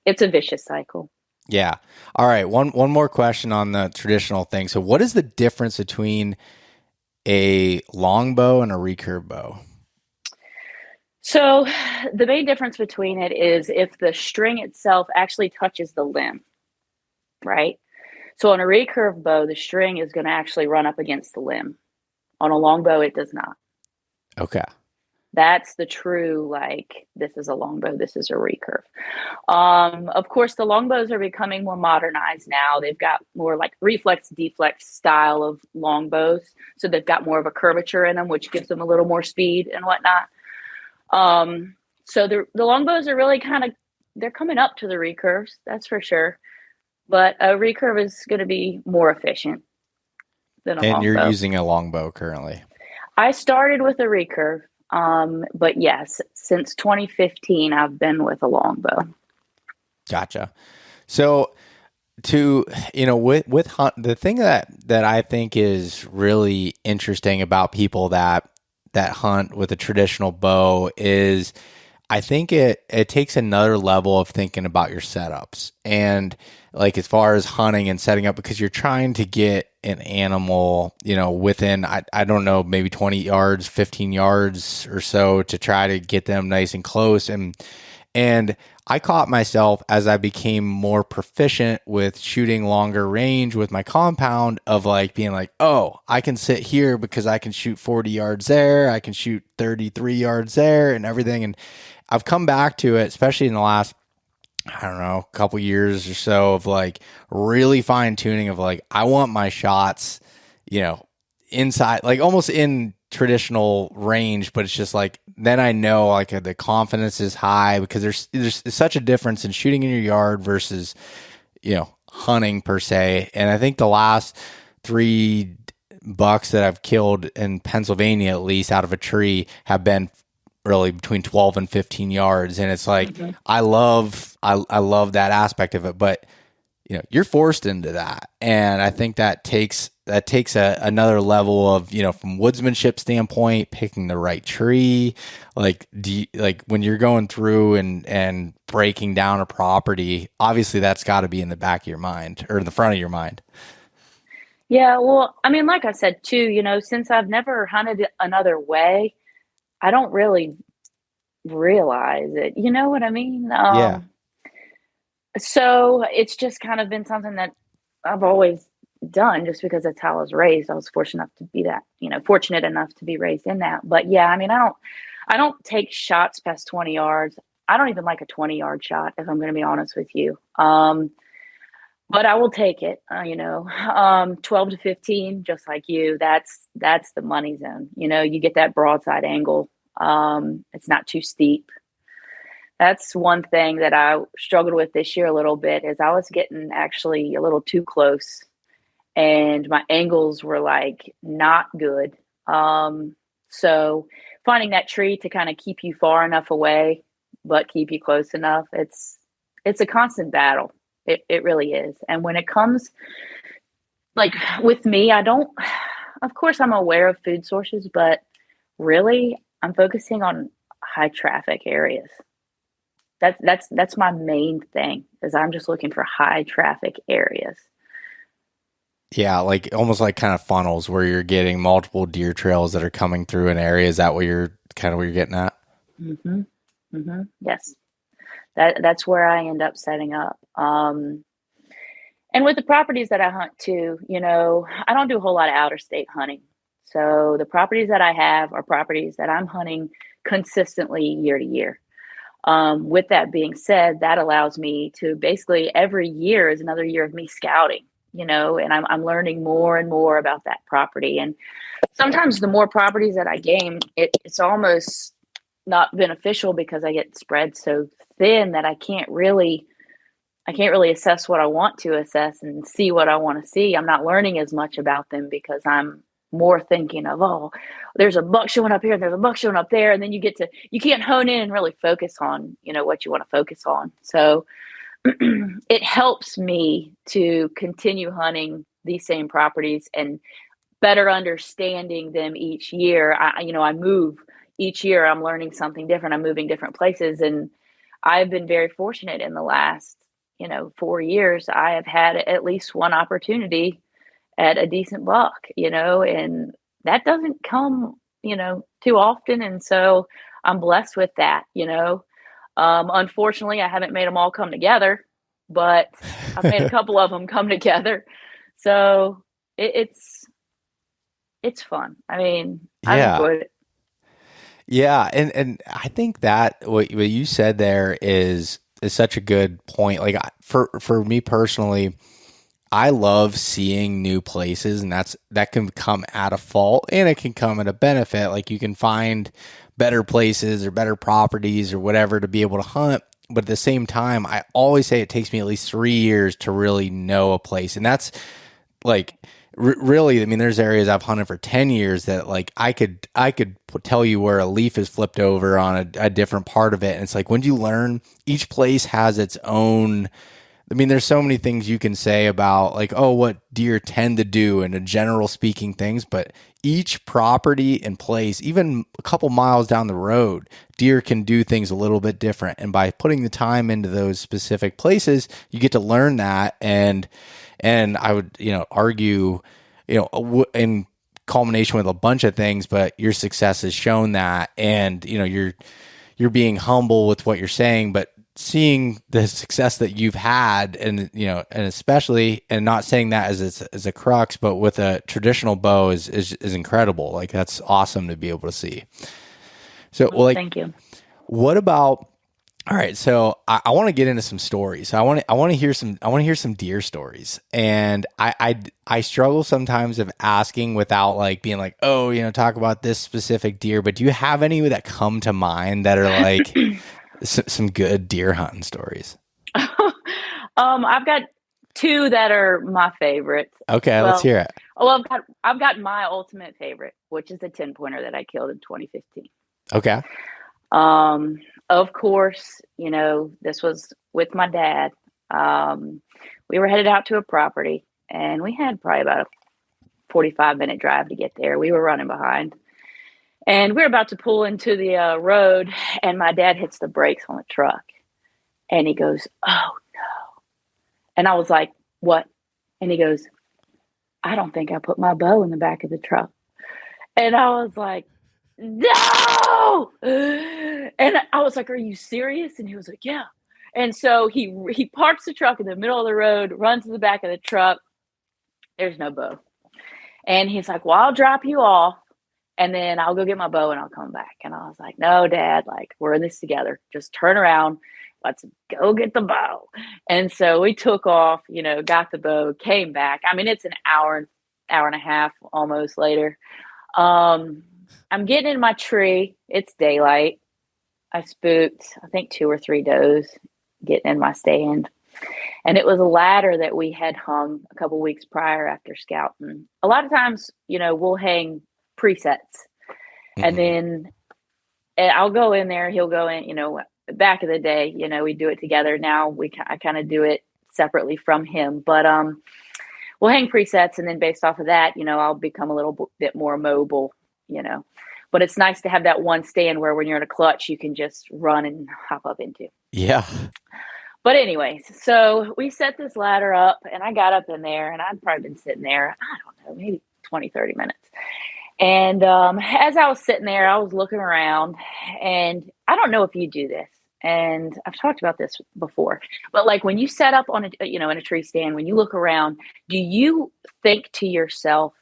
it's a vicious cycle. Yeah. All right. One more question on the traditional thing. So what is the difference between a longbow and a recurve bow? So the main difference between it is if the string itself actually touches the limb, right? So on a recurve bow, the string is going to actually run up against the limb. On a longbow, it does not. Okay. That's the true, like, this is a longbow, this is a recurve. Of course, the longbows are becoming more modernized now. They've got more like reflex deflex style of longbows. So they've got more of a curvature in them, which gives them a little more speed and whatnot. So the longbows are really they're coming up to the recurves, that's for sure. But a recurve is going to be more efficient than a longbow. And you're using a longbow currently? I started with a recurve, but yes, since 2015, I've been with a longbow. Gotcha. So with hunt, the thing that I think is really interesting about people that hunt with a traditional bow is I think it takes another level of thinking about your setups, and like as far as hunting and setting up, because you're trying to get an animal, within, I don't know, maybe 20 yards, 15 yards or so to try to get them nice and close. And I caught myself as I became more proficient with shooting longer range with my compound of like being like, oh, I can sit here because I can shoot 40 yards there. I can shoot 33 yards there and everything. And I've come back to it, especially in the last, I don't know, couple years or so of like really fine tuning of like, I want my shots, inside, like almost in traditional range, but it's just like, then I know like the confidence is high because there's such a difference in shooting in your yard versus, hunting per se. And I think the last 3 bucks that I've killed in Pennsylvania, at least out of a tree, have been really between 12 and 15 yards. And it's like, I love that aspect of it, but you're forced into that. And I think that takes another level of, from woodsmanship standpoint, picking the right tree, like, when you're going through and breaking down a property, obviously that's got to be in the back of your mind or in the front of your mind. Yeah. Well, I mean, like I said too, since I've never hunted another way, I don't really realize it. You know what I mean? Yeah. So it's just kind of been something that I've always done just because that's how I was raised. I was fortunate enough to be that, fortunate enough to be raised in that. But yeah, I mean, I don't take shots past 20 yards. I don't even like a 20-yard shot, if I'm going to be honest with you. but I will take it. 12 to 15, just like you. That's the money zone. You get that broadside angle. It's not too steep. That's one thing that I struggled with this year a little bit is I was getting actually a little too close, and my angles were like not good. So finding that tree to kind of keep you far enough away, but keep you close enough, it's a constant battle. It really is. And when it comes, like with me, I don't, of course, I'm aware of food sources, but really, I'm focusing on high traffic areas. That's my main thing is I'm just looking for high traffic areas. Yeah, like almost like kind of funnels where you're getting multiple deer trails that are coming through an area. Is that what you're kind of what you're getting at? Mm-hmm. Mm-hmm. Yes, that's where I end up setting up. And with the properties that I hunt too, I don't do a whole lot of outer state hunting. So the properties that I have are properties that I'm hunting consistently year to year. With that being said, that allows me to basically every year is another year of me scouting, and I'm learning more and more about that property. And sometimes the more properties that I game, it's almost not beneficial because I get spread so thin that I can't really assess what I want to assess and see what I want to see. I'm not learning as much about them because I'm more thinking of, oh, there's a buck showing up here, and there's a buck showing up there. And then you can't hone in and really focus on, what you want to focus on. So it helps me to continue hunting these same properties and better understanding them each year. I move each year. I'm learning something different. I'm moving different places. And I've been very fortunate in the last 4 years. I have had at least one opportunity at a decent buck, and that doesn't come, too often. And so I'm blessed with that. Unfortunately, I haven't made them all come together, but I've made a couple of them come together. So it's fun. I mean, I've Yeah. enjoyed it. Yeah, and I think that what you said there is such a good point. Like for me personally, I love seeing new places, and that can come at a fault and it can come at a benefit. Like you can find better places or better properties or whatever to be able to hunt. But at the same time, I always say it takes me at least 3 years to really know a place. And that's like really, I mean, there's areas I've hunted for 10 years that like I could tell you where a leaf is flipped over on a different part of it. And it's like, when you learn, each place has its own. I mean, there's so many things you can say about like, oh, what deer tend to do and a general speaking things, but each property and place, even a couple miles down the road, deer can do things a little bit different. And by putting the time into those specific places, you get to learn that. And I would, argue, in culmination with a bunch of things, but your success has shown that. And, you're being humble with what you're saying, but seeing the success that you've had and especially, and not saying that as a crux, but with a traditional bow is incredible. Like that's awesome to be able to see. So Thank you. What about, all right. So I want to get into some stories. I want to hear some deer stories, and I struggle sometimes of asking without like being like, oh, talk about this specific deer, but do you have any that come to mind that are like, some good deer hunting stories? I've got two that are my favorites. Okay, let's hear it. Well, I've got my ultimate favorite, which is a 10-pointer that I killed in 2015. Okay. Of course, this was with my dad. We were headed out to a property, and we had probably about a 45-minute drive to get there. We were running behind. And we're about to pull into the road, and my dad hits the brakes on the truck. And he goes, oh, no. And I was like, what? And he goes, I don't think I put my bow in the back of the truck. And I was like, no! And I was like, are you serious? And he was like, yeah. And so he parks the truck in the middle of the road, runs to the back of the truck. There's no bow. And he's like, well, I'll drop you off, and then I'll go get my bow and I'll come back. And I was like, no, Dad, like we're in this together. Just turn around. let's go get the bow. And so we took off, got the bow, came back. I mean, it's an hour and a half almost later. I'm getting in my tree. It's daylight. I spooked, I think 2 or 3 does getting in my stand. And it was a ladder that we had hung a couple weeks prior after scouting. A lot of times, we'll hang presets. And then I'll go in there, he'll go in, back in the day, we do it together. Now I kind of do it separately from him, but we'll hang presets, and then based off of that, I'll become a little bit more mobile, but it's nice to have that one stand where when you're in a clutch, you can just run and hop up into. Yeah. But anyways, so we set this ladder up, and I got up in there, and I'd probably been sitting there, I don't know, maybe 20, 30 minutes. And as I was sitting there, I was looking around, and I don't know if you do this, and I've talked about this before, but like when you set up on in a tree stand, when you look around, do you think to yourself,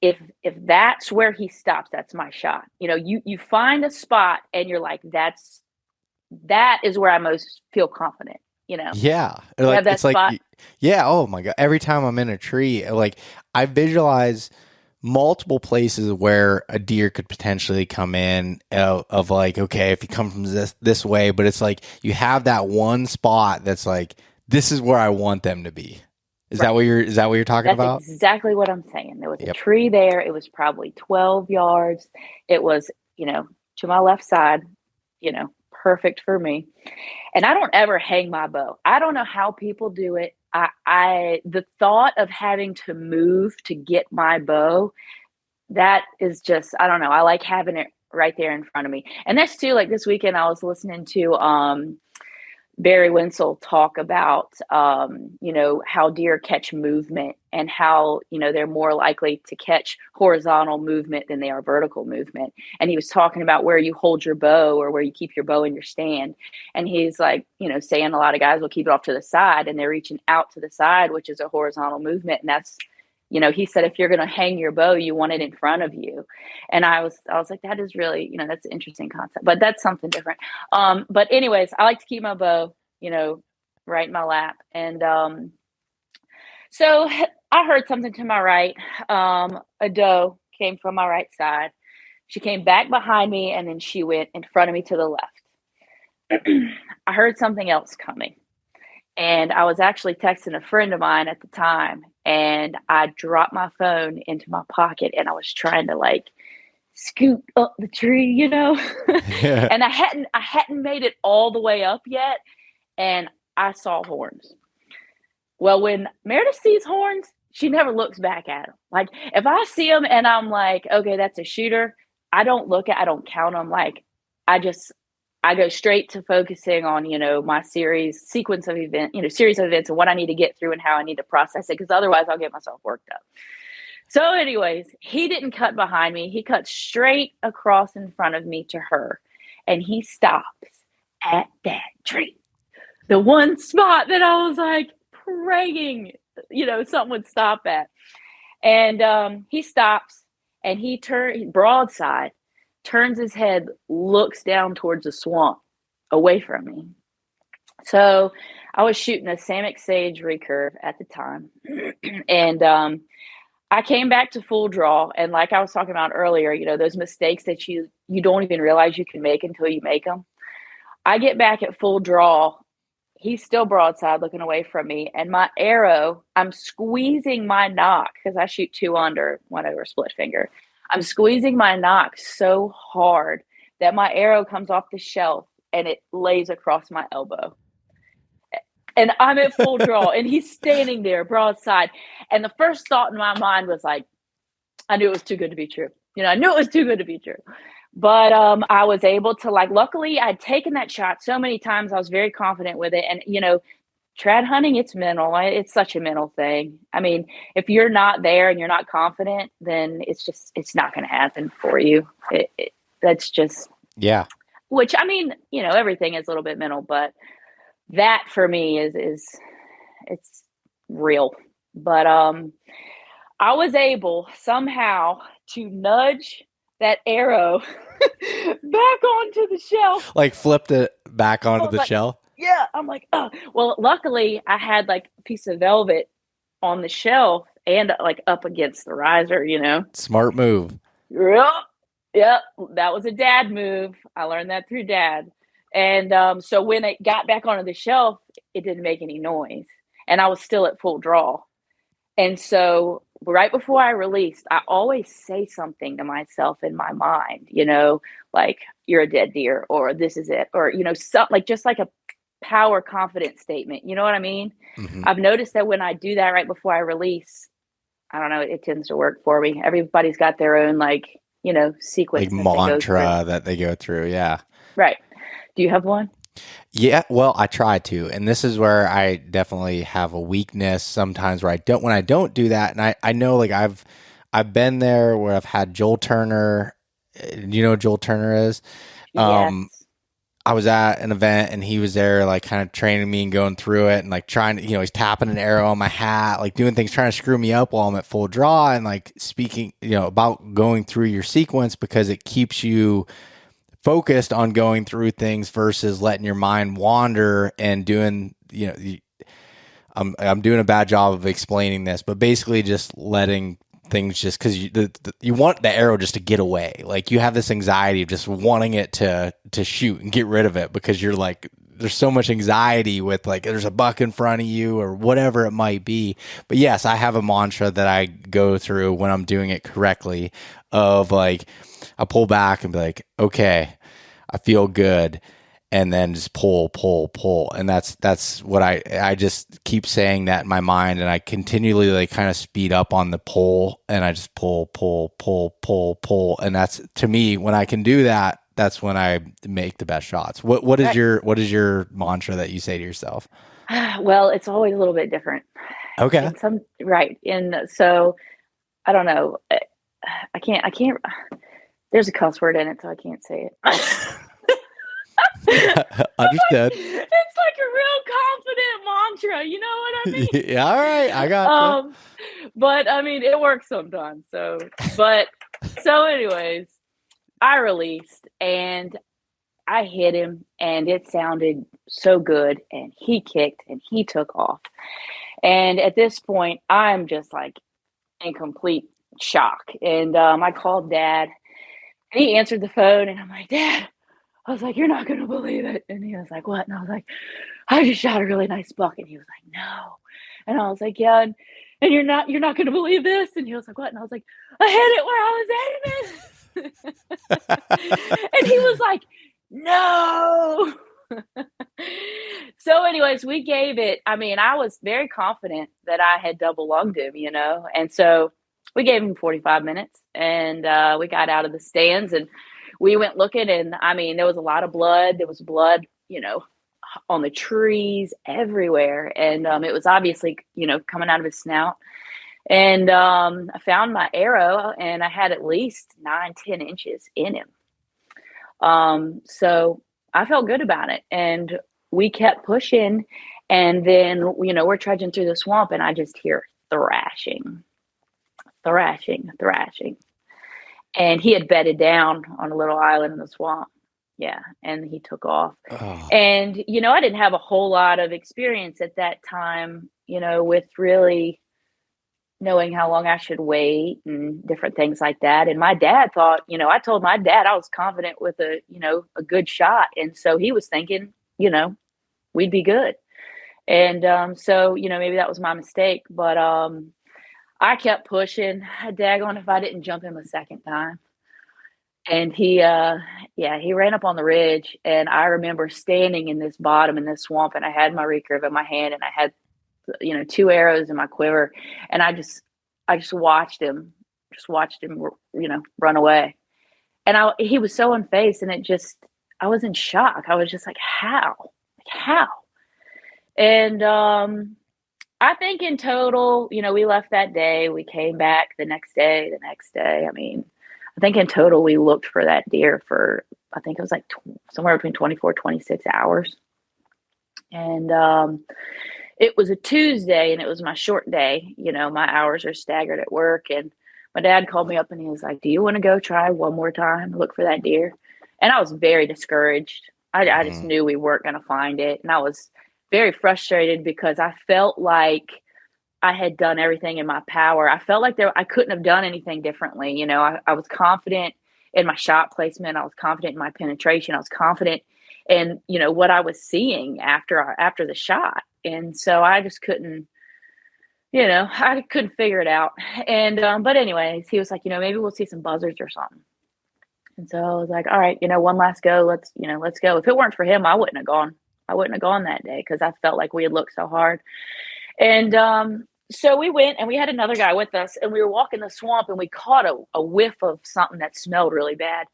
if that's where he stops, that's my shot? You find a spot and you're like, that is where I most feel confident, Yeah. Like, it's spot. Like, yeah. Oh my God. Every time I'm in a tree, like I visualize multiple places where a deer could potentially come in of like, okay, if you come from this way, but it's like you have that one spot that's like, this is where I want them to be. Is that what you're talking about? That's exactly what I'm saying. There was a tree there. It was probably 12 yards. It was, to my left side, perfect for me. And I don't ever hang my bow. I don't know how people do it. The thought of having to move to get my bow, that is just, I don't know. I like having it right there in front of me. And that's too, like this weekend I was listening to Barry Winsell talk about, how deer catch movement and how, they're more likely to catch horizontal movement than they are vertical movement. And he was talking about where you hold your bow or where you keep your bow in your stand. And he's like, saying a lot of guys will keep it off to the side and they're reaching out to the side, which is a horizontal movement. And that's, he said, if you're going to hang your bow, you want it in front of you. And I was like, that is really, that's an interesting concept, but that's something different. But anyways, I like to keep my bow, right in my lap. And so I heard something to my right. A doe came from my right side. She came back behind me, and then she went in front of me to the left. I heard something else coming. And I was actually texting a friend of mine at the time, and I dropped my phone into my pocket, and I was trying to like scoot up the tree, Yeah. And I hadn't made it all the way up yet, and I saw horns. Well, when Meredith sees horns, she never looks back at them. Like if I see them and I'm like, okay, that's a shooter, I don't count them. Like I go straight to focusing on, my sequence of events, series of events and what I need to get through and how I need to process it. Because otherwise I'll get myself worked up. So anyways, he didn't cut behind me. He cut straight across in front of me to her. And he stops at that tree. The one spot that I was like praying, something would stop at. And he stops and he broadside, turns his head, looks down towards the swamp away from me. So I was shooting a Samick Sage recurve at the time. And I came back to full draw. And like I was talking about earlier, those mistakes that you don't even realize you can make until you make them. I get back at full draw. He's still broadside looking away from me. And my arrow, I'm squeezing my nock because I shoot 2 under, 1 over split finger. I'm squeezing my nock so hard that my arrow comes off the shelf and it lays across my elbow. And I'm at full draw and he's standing there broadside. And the first thought in my mind was like, I knew it was too good to be true. I knew it was too good to be true. But I was able to luckily I'd taken that shot so many times. I was very confident with it. And, trad hunting, it's mental. It's such a mental thing. I mean, if you're not there and you're not confident, then it's not going to happen for you. That's just, yeah. Which, I mean, everything is a little bit mental, but that for me is it's real. But I was able somehow to nudge that arrow back onto the shelf. Like flipped it back onto the shelf? Yeah. I'm like, oh, well, luckily I had like a piece of velvet on the shelf and like up against the riser, you know? Smart move. Yep. Yep. That was a dad move. I learned that through dad. And so when it got back onto the shelf, it didn't make any noise. And I was still at full draw. And so right before I released, I always say something to myself in my mind, you know, like you're a dead deer or this is it, or, you know, something like just like a power confidence statement. You know what I mean? Hmm. I've noticed that when I do that right before I release, I don't know, it tends to work for me. Everybody's got their own like, you know, Like sequence that they go through. mantra that they go through. Yeah. Right. Do you have one? Yeah, well, I try to, and this is where I definitely have a weakness sometimes where I don't when I don't do that, and I know like I've been there where I've had Joel Turner. You know who Joel Turner is? Yes. I was at an event and he was there, like kind of training me and going through it and like trying to, he's tapping an arrow on my hat, like doing things, trying to screw me up while I'm at full draw and like speaking, about going through your sequence because it keeps you focused on going through things versus letting your mind wander and doing, I'm doing a bad job of explaining this, but basically just letting things just because you want the arrow just to get away. Like you have this anxiety of just wanting it to shoot and get rid of it because you're like, there's so much anxiety with like, there's a buck in front of you or whatever it might be. But yes, I have a mantra that I go through when I'm doing it correctly of like, I pull back and be like, okay, I feel good. And then just pull, pull, pull. And that's what I just keep saying that in my mind. And I continually like kind of speed up on the pull and I just pull, pull, pull, pull, pull. And that's to me, when I can do that, that's when I make the best shots. What is your mantra that you say to yourself? Well, it's always a little bit different. Okay. In some right. And so I don't know. I can't there's a cuss word in it, so I can't say it. Understood. It's like a real confident mantra, you know what I mean? Yeah, all right, I got you. But I mean, it works sometimes. So anyways, I released and I hit him and it sounded so good and he kicked and he took off. And at this point, I'm just like in complete shock. And I called dad and he answered the phone and I'm like, Dad, I was like, you're not going to believe it. And he was like, what? And I was like, I just shot a really nice buck. And he was like, no. And I was like, yeah. And you're not going to believe this. And he was like, what? And I was like, I hit it where I was aiming. And he was like, no. So anyways, we gave it, I mean, I was very confident that I had double lunged him, and so we gave him 45 minutes and we got out of the stands and we went looking and I mean, there was a lot of blood. There was blood, on the trees everywhere. And it was obviously, coming out of his snout. And I found my arrow and I had at least 9-10 inches in him. So I felt good about it. And we kept pushing. And then, we're trudging through the swamp and I just hear thrashing. And he had bedded down on a little island in the swamp. Yeah. And he took off. Oh. And, I didn't have a whole lot of experience at that time, with really knowing how long I should wait and different things like that. And my dad thought, I told my dad I was confident with a good shot. And so he was thinking, we'd be good. And so, maybe that was my mistake. But I kept pushing. Daggone if I didn't jump him a second time. And he ran up on the ridge. And I remember standing in this bottom in this swamp, and I had my recurve in my hand, and I had, 2 arrows in my quiver, and I just watched him, run away. And he was so unfazed, and I was in shock. I was just like, how? And I think in total, we left that day. We came back the next day. I mean, I think in total we looked for that deer for, I think it was like somewhere between 24, 26 hours. And it was a Tuesday and it was my short day. My hours are staggered at work. And my dad called me up and he was like, do you want to go try one more time, look for that deer? And I was very discouraged. I just knew we weren't going to find it. And I was very frustrated because I felt like I had done everything in my power. I felt like I couldn't have done anything differently. You know, I was confident in my shot placement. I was confident in my penetration. I was confident in, you know, what I was seeing after the shot. And so I just couldn't, you know, I couldn't figure it out. And, but anyways, he was like, you know, maybe we'll see some buzzards or something. And so I was like, all right, you know, one last go. Let's go. If it weren't for him, I wouldn't have gone. I wouldn't have gone that day because I felt like we had looked so hard. And so we went, and we had another guy with us, and we were walking the swamp, and we caught a whiff of something that smelled really bad.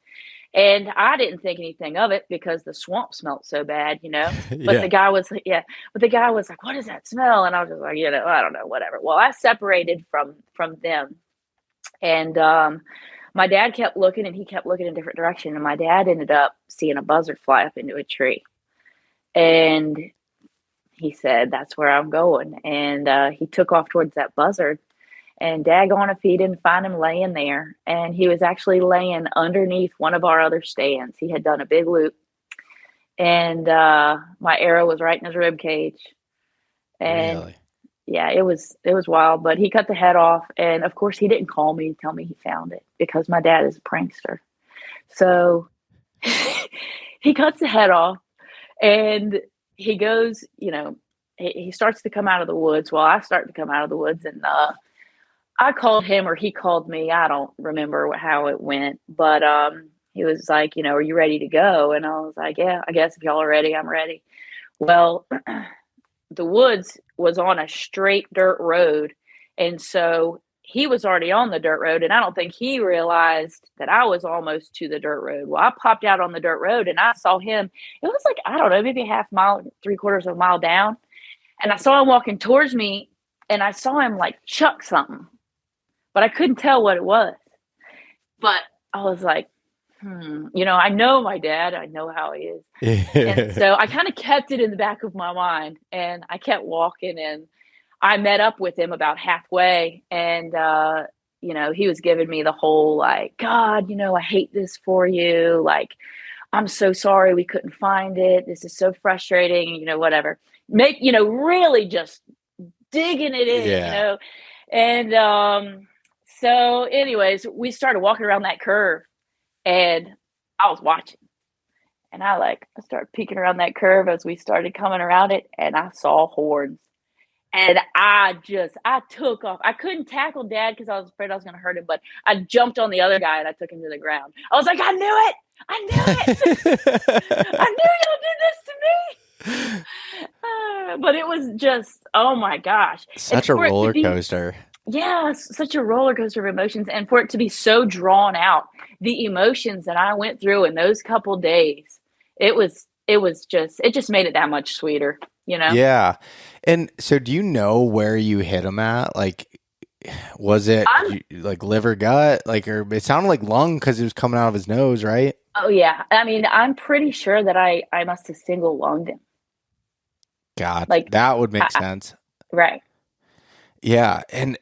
And I didn't think anything of it because the swamp smelled so bad, you know. But the guy was like, what does that smell? And I was just like, you know, I don't know, whatever. Well, I separated from them, and my dad kept looking, and he kept looking in a different direction, and my dad ended up seeing a buzzard fly up into a tree. And he said, that's where I'm going. And he took off towards that buzzard. And daggone if he didn't find him laying there. And he was actually laying underneath one of our other stands. He had done a big loop. And my arrow was right in his rib cage. And really? Yeah, it was wild. But he cut the head off. And of course, he didn't call me to tell me he found it because my dad is a prankster. So he cuts the head off. And he goes, you know, he starts to come out of the woods. Well, I start to come out of the woods, and I called him or he called me. I don't remember how it went, but he was like, you know, are you ready to go? And I was like, yeah, I guess if y'all are ready, I'm ready. Well, the woods was on a straight dirt road. And so he was already on the dirt road, and I don't think he realized that I was almost to the dirt road. Well, I popped out on the dirt road, and I saw him. It was like, I don't know, maybe a half mile, 3/4 of a mile down. And I saw him walking towards me, and I saw him like chuck something, but I couldn't tell what it was. But I was like, you know, I know my dad. I know how he is. And so I kind of kept it in the back of my mind, and I kept walking, and I met up with him about halfway, and, you know, he was giving me the whole, like, God, you know, I hate this for you. Like, I'm so sorry we couldn't find it. This is so frustrating, you know, whatever. You know, really just digging it in, you know. And so anyways, we started walking around that curve, and I was watching. And I started peeking around that curve as we started coming around it, and I saw horns. And I took off. I couldn't tackle Dad because I was afraid I was going to hurt him, but I jumped on the other guy and I took him to the ground. I was like, I knew it. I knew you'll do this to me. But it was just, oh my gosh. Such a roller coaster. Yeah, such a roller coaster of emotions. And for it to be so drawn out, the emotions that I went through in those couple days, it just made it that much sweeter. You know? Yeah. And so do you know where you hit him at? Like, was it like liver, gut? Like, or it sounded like lung because it was coming out of his nose, right? Oh, yeah. I mean, I'm pretty sure that I must have single lunged him. God, like, that would make sense. Right. Yeah. And,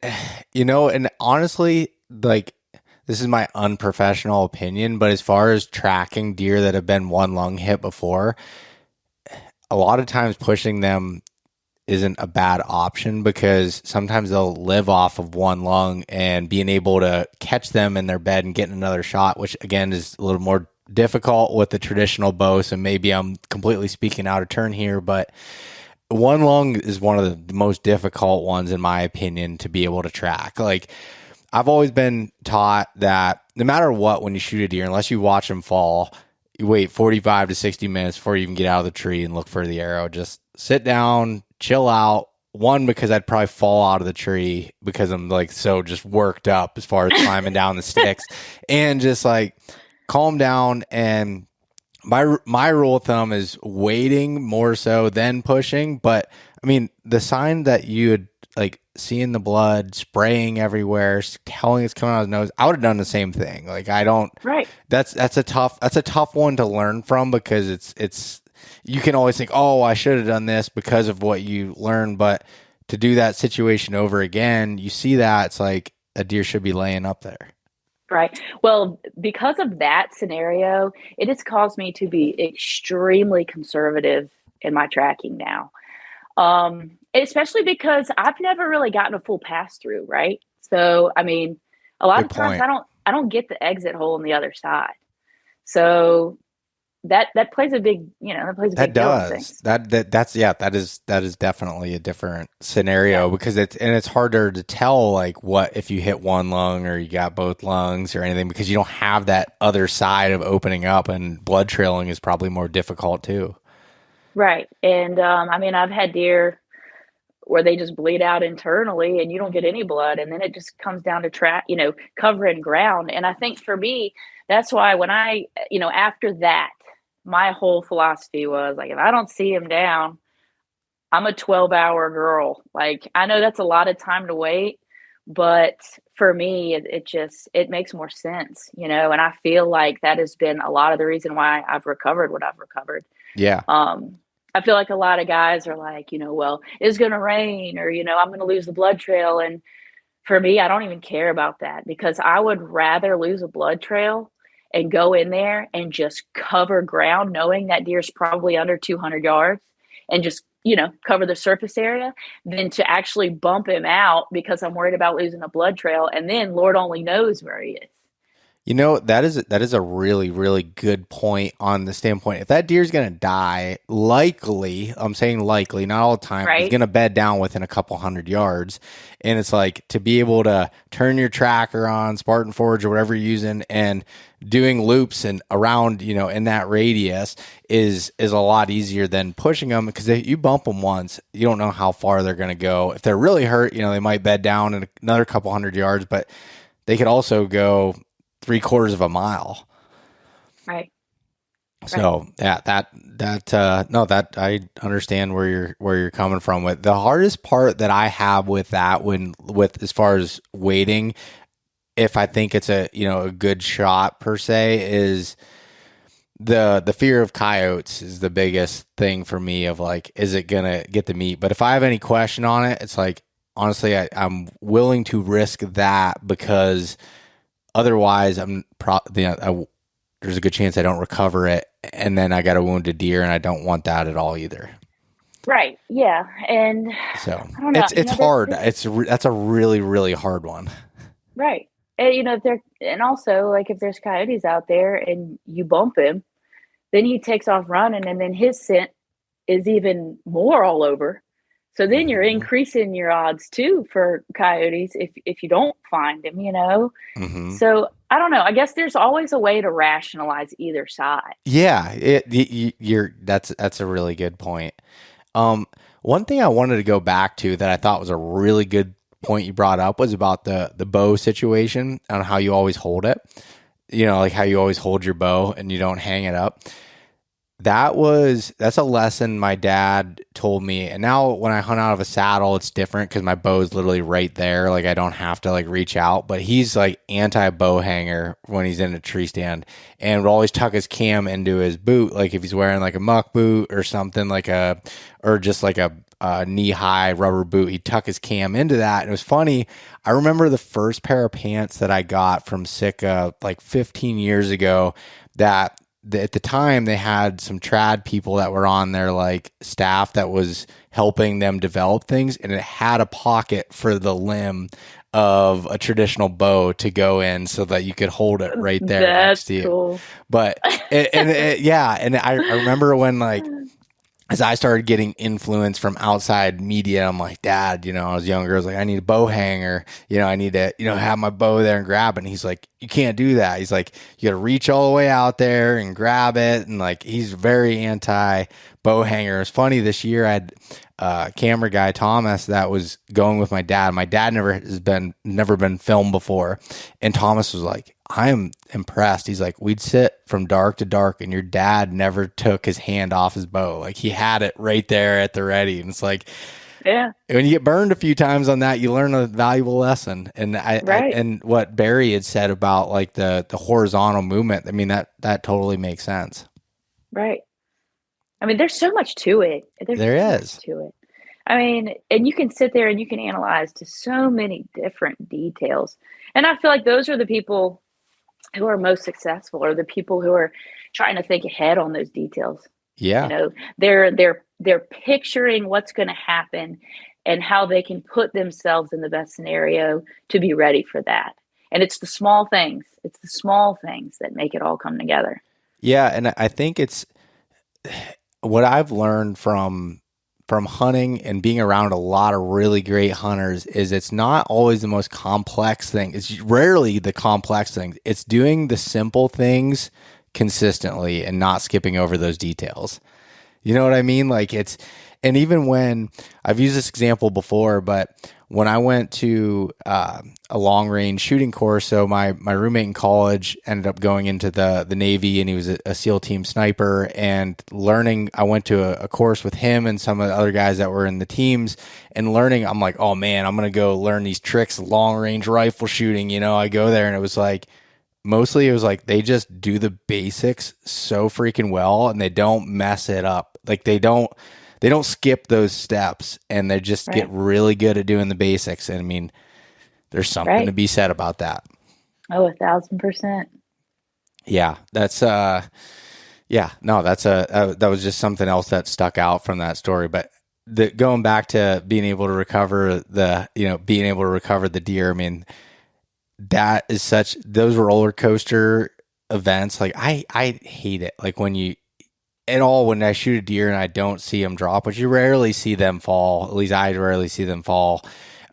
you know, and honestly, like, this is my unprofessional opinion, but as far as tracking deer that have been one lung hit before, a lot of times pushing them isn't a bad option because sometimes they'll live off of one lung, and being able to catch them in their bed and getting another shot, which again is a little more difficult with the traditional bow. So maybe I'm completely speaking out of turn here, but one lung is one of the most difficult ones in my opinion to be able to track. Like, I've always been taught that no matter what, when you shoot a deer, unless you watch them fall, you wait 45 to 60 minutes before you even get out of the tree and look for the arrow. Just sit down, chill out. One, because I'd probably fall out of the tree because I'm like so just worked up as far as climbing down the sticks, and just like calm down. And my rule of thumb is waiting more so than pushing. But I mean, the sign that you had like seeing the blood spraying everywhere, telling it's coming out of his nose, I would have done the same thing. Like, I don't. Right. That's a tough one to learn from because it's you can always think, oh, I should have done this because of what you learned, but to do that situation over again, you see that it's like a deer should be laying up there. Right. Well, because of that scenario, it has caused me to be extremely conservative in my tracking now. Especially because I've never really gotten a full pass through, right? So, I mean, a lot Good of times point. I don't get the exit hole on the other side. So that plays a big, that plays a That big deal in does things. that's yeah, that is definitely a different Yeah. scenario because it's harder to tell like what if you hit one lung or you got both lungs or anything because you don't have that other side of opening up, and blood trailing is probably more difficult too. Right. And I mean, I've had deer where they just bleed out internally and you don't get any blood, and then it just comes down to covering ground. And I think for me, that's why when after that, my whole philosophy was like, if I don't see him down, I'm a 12-hour girl. Like, I know that's a lot of time to wait, but for me, it makes more sense, and I feel like that has been a lot of the reason why I've recovered what I've recovered. Yeah. I feel like a lot of guys are like, well, it's going to rain, or, I'm going to lose the blood trail. And for me, I don't even care about that, because I would rather lose a blood trail and go in there and just cover ground, knowing that deer's probably under 200 yards, and just, cover the surface area, than to actually bump him out because I'm worried about losing a blood trail. And then Lord only knows where he is. You know, that is a really, really good point on the standpoint. If that deer's going to die, likely, I'm saying likely, not all the time, he's Right. going to bed down within a couple hundred yards. And it's like to be able to turn your tracker on, Spartan Forge or whatever you're using, and doing loops and around, in that radius is a lot easier than pushing them, because if you bump them once, you don't know how far they're going to go. If they're really hurt, they might bed down in another couple hundred yards, but they could also go 3/4 of a mile. Right. So yeah, no, that I understand where you're coming from with. The hardest part that I have with that, with as far as waiting, if I think it's a good shot per se, is the fear of coyotes is the biggest thing for me, of like, is it gonna get the meat? But if I have any question on it, it's like, honestly, I'm willing to risk that, because otherwise, there's a good chance I don't recover it, and then I got a wounded deer, and I don't want that at all either. Right. Yeah. And So I don't know. it's hard. That's a really, really hard one. Right. And, and also, like, if there's coyotes out there and you bump him, then he takes off running, and then his scent is even more all over. So then you're increasing your odds too for coyotes if you don't find him, Mm-hmm. So I don't know. I guess there's always a way to rationalize either side. Yeah, that's a really good point. One thing I wanted to go back to that I thought was a really good point you brought up was about the bow situation, and how you always hold it. Like how you always hold your bow and you don't hang it up. That's a lesson my dad told me. And now when I hunt out of a saddle, it's different because my bow is literally right there. Like, I don't have to like reach out, but he's like anti bow hanger when he's in a tree stand, and would always tuck his cam into his boot. Like if he's wearing like a muck boot or something, or just like a knee high rubber boot, he'd tuck his cam into that. And it was funny. I remember the first pair of pants that I got from Sitka like 15 years ago, that at the time they had some trad people that were on their like staff that was helping them develop things, and it had a pocket for the limb of a traditional bow to go in so that you could hold it right there next to you. Cool. But and I remember when, like, as I started getting influence from outside media, I'm like, Dad, I was younger. I was like, I need a bow hanger. I need to, have my bow there and grab it. And he's like, you can't do that. He's like, you got to reach all the way out there and grab it. And like, he's very anti bow hanger. It's funny, this year I had camera guy Thomas that was going with my dad. My dad never been filmed before, and Thomas was like, I am impressed. He's like, we'd sit from dark to dark, and your dad never took his hand off his bow. Like, he had it right there at the ready. And it's like, yeah, when you get burned a few times on that, you learn a valuable lesson. And right. and what Barry had said about like the horizontal movement, I mean, that totally makes sense. Right. I mean, there's so much to it. There is. Much to it. I mean, and you can sit there and you can analyze to so many different details. And I feel like those are the people who are most successful are the people who are trying to think ahead on those details. You Yeah. know, they're picturing what's going to happen and how they can put themselves in the best scenario to be ready for that. And it's the small things. It's the small things that make it all come together. Yeah, and I think it's what I've learned from hunting and being around a lot of really great hunters is it's not always the most complex thing. It's rarely the complex things. It's doing the simple things consistently and not skipping over those details. You know what I mean? Like and even when I've used this example before, but when I went to a long range shooting course, so my roommate in college ended up going into the Navy, and he was a SEAL team sniper, and learning, I went to a course with him and some of the other guys that were in the teams, and learning, I'm like, oh man, I'm going to go learn these tricks, long range rifle shooting. I go there and it was like, mostly it was like they just do the basics so freaking well, and they don't mess it up. Like they don't skip those steps, and they just get really good at doing the basics. And I mean, there's something to be said about that. Oh, 1,000%. Yeah. That's, that was just something else that stuck out from that story. But going back to being able to recover the deer, I mean, that is those roller coaster events. Like I hate it. Like when I shoot a deer and I don't see them drop, which you rarely see them fall. At least I rarely see them fall,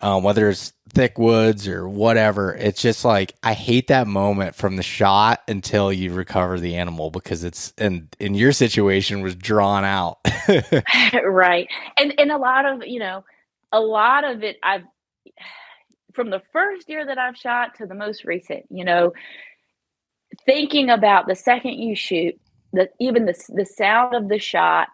whether it's thick woods or whatever. It's just like, I hate that moment from the shot until you recover the animal, because it's, and in your situation, was drawn out. Right. And a lot of it, from the first deer that I've shot to the most recent, thinking about the second you shoot, even the sound of the shot,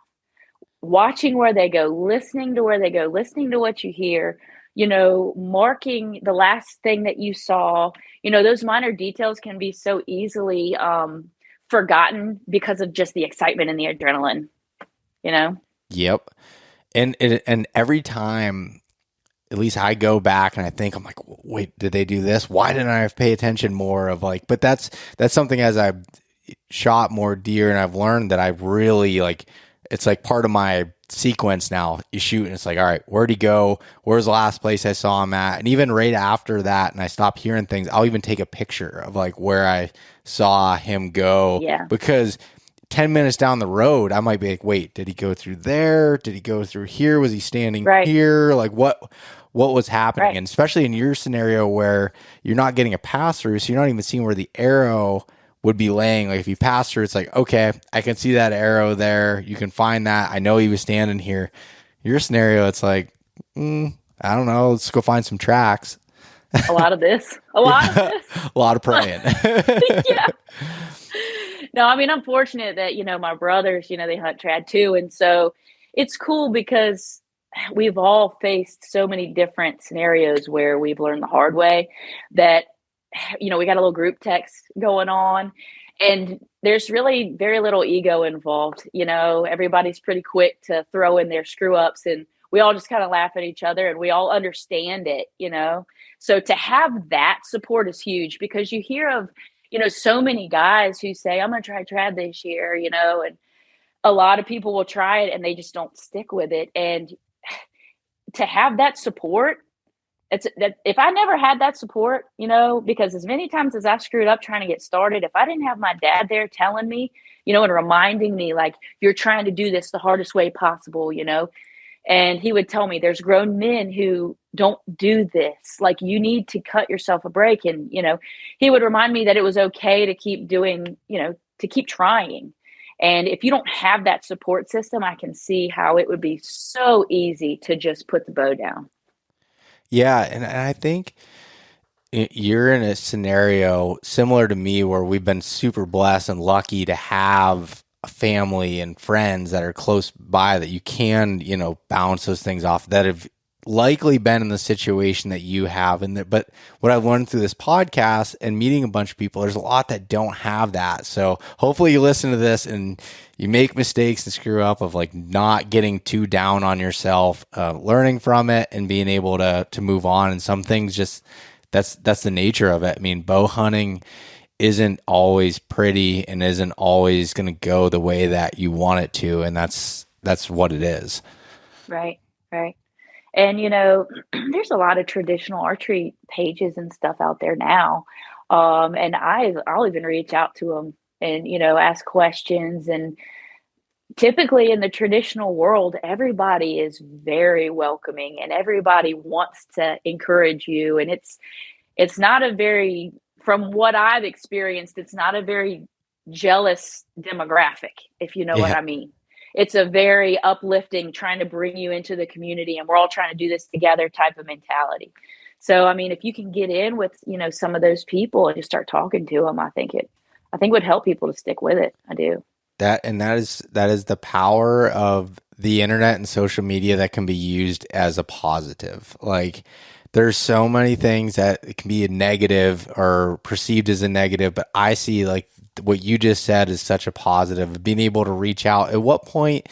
watching where they go, listening to where they go, listening to what you hear, marking the last thing that you saw, those minor details can be so easily forgotten because of just the excitement and the adrenaline, Yep. And every time, at least I go back and I think, I'm like, wait, did they do this? Why didn't I pay attention more of like, but that's something as I've shot more deer and I've learned that I really like, it's like part of my sequence now. You shoot and it's like, all right, where'd he go? Where's the last place I saw him at? And even right after that, and I stop hearing things, I'll even take a picture of like where I saw him go. Yeah. Because 10 minutes down the road, I might be like, wait, did he go through there? Did he go through here? Was he standing here? Like what was happening? Right. And especially in your scenario where you're not getting a pass through, so you're not even seeing where the arrow would be laying. Like if you pass through, it's like, okay, I can see that arrow there. You can find that. I know he was standing here. Your scenario, it's like, I don't know. Let's go find some tracks. A lot of this. A lot of praying. Yeah. No, I mean, I'm fortunate that, my brothers, they hunt trad too. And so it's cool because we've all faced so many different scenarios where we've learned the hard way that, we got a little group text going on, and there's really very little ego involved. Everybody's pretty quick to throw in their screw ups, and we all just kind of laugh at each other, and we all understand it, So to have that support is huge, because you hear of, so many guys who say, I'm going to try trad this year, and a lot of people will try it and they just don't stick with it. And to have that support, it's that if I never had that support, because as many times as I screwed up trying to get started, if I didn't have my dad there telling me, and reminding me, like, you're trying to do this the hardest way possible, and he would tell me there's grown men who don't do this. Like, you need to cut yourself a break. And, he would remind me that it was okay to keep doing, to keep trying. And if you don't have that support system, I can see how it would be so easy to just put the bow down. Yeah, and I think you're in a scenario similar to me where we've been super blessed and lucky to have a family and friends that are close by that you can, bounce those things off, that have likely been in the situation that you have. But what I've learned through this podcast and meeting a bunch of people, there's a lot that don't have that. So hopefully you listen to this and you make mistakes and screw up of like not getting too down on yourself, learning from it and being able to move on. And some things just, that's the nature of it. I mean, bow hunting isn't always pretty and isn't always going to go the way that you want it to. And that's what it is. Right. Right. And, there's a lot of traditional archery pages and stuff out there now. And I'll even reach out to them and, ask questions. And typically in the traditional world, everybody is very welcoming and everybody wants to encourage you. And it's not a very, from what I've experienced, it's not a very jealous demographic, if you know what I mean. It's a very uplifting, trying to bring you into the community and we're all trying to do this together type of mentality. So, I mean, if you can get in with, some of those people and just start talking to them, I think would help people to stick with it. I do. That is the power of the internet and social media that can be used as a positive. Like, there's so many things that it can be a negative or perceived as a negative, but I see like what you just said is such a positive. Being able to reach out. At what point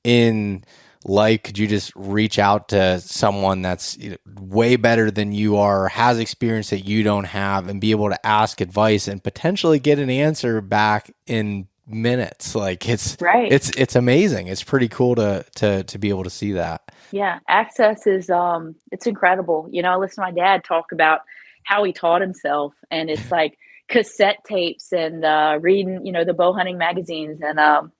in life could you just reach out to someone that's way better than you are, has experience that you don't have, and be able to ask advice and potentially get an answer back in minutes? Like, it's right. It's amazing. It's pretty cool to be able to see that. Yeah, access is it's incredible. I listen to my dad talk about how he taught himself, and it's like cassette tapes and reading, the bow hunting magazines, and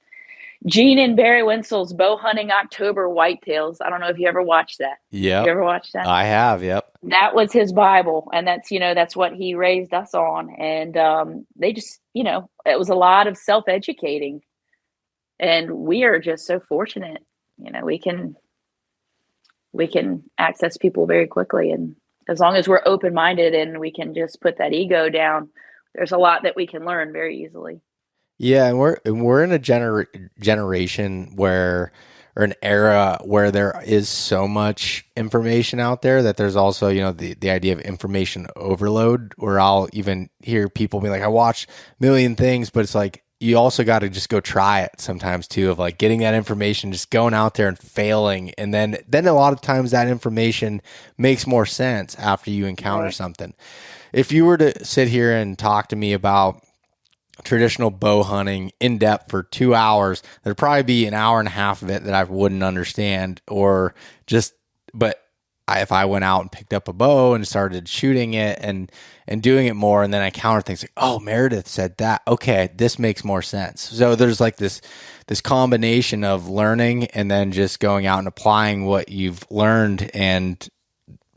Gene and Barry Winsel's Bow Hunting October Whitetails. I don't know if you ever watched that. Yeah. You ever watched that? I have, yep. That was his Bible, and that's what he raised us on. And they just, it was a lot of self-educating, and we are just so fortunate. We can access people very quickly, and as long as we're open-minded and we can just put that ego down, there's a lot that we can learn very easily. Yeah, and we're in a generation or an era where there is so much information out there that there's also, the idea of information overload, where I'll even hear people be like, I watch a million things, but it's like, you also got to just go try it sometimes too, of like getting that information, just going out there and failing. And then a lot of times that information makes more sense after you encounter something. If you were to sit here and talk to me about traditional bow hunting in depth for 2 hours, there'd probably be an hour and a half of it that I wouldn't understand, but if I went out and picked up a bow and started shooting it and doing it more, and then I counter things like, oh, Meredith said that. Okay, this makes more sense. So there's like this combination of learning and then just going out and applying what you've learned and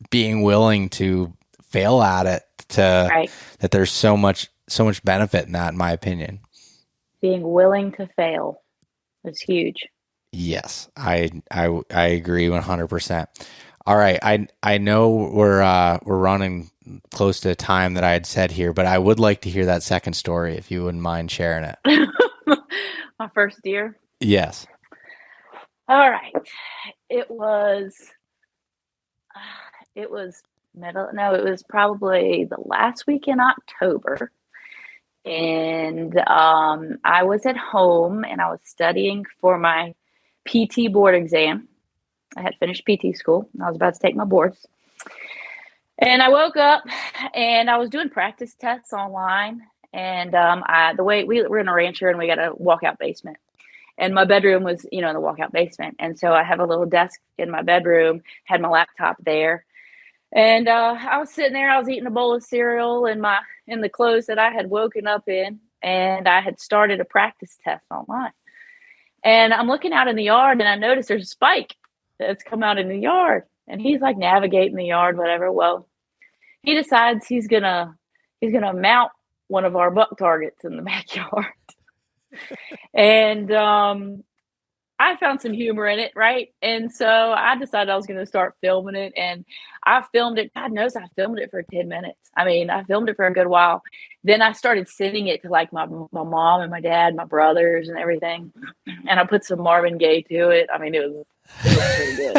being willing to fail at it that there's so much benefit in that, in my opinion. Being willing to fail is huge. Yes, I agree 100%. All right, I know we're running close to the time that I had said here, but I would like to hear that second story if you wouldn't mind sharing it. My first deer? Yes. All right. It was probably the last week in October. And I was at home and I was studying for my PT board exam. I had finished PT school and I was about to take my boards. And I woke up and I was doing practice tests online. And the way we're in a rancher and we got a walkout basement. And my bedroom was, in the walkout basement. And so I have a little desk in my bedroom, had my laptop there. And I was sitting there, I was eating a bowl of cereal in the clothes that I had woken up in. And I had started a practice test online. And I'm looking out in the yard and I noticed there's a spike that's come out in the yard, and he's like navigating the yard, whatever. Well, he decides he's gonna mount one of our buck targets in the backyard. And I found some humor in it, right? And so I decided I was going to start filming it, and I filmed it. God knows I filmed it for 10 minutes. I mean, I filmed it for a good while. Then I started sending it to like my mom and my dad, my brothers and everything. And I put some Marvin Gaye to it. I mean, it was pretty good.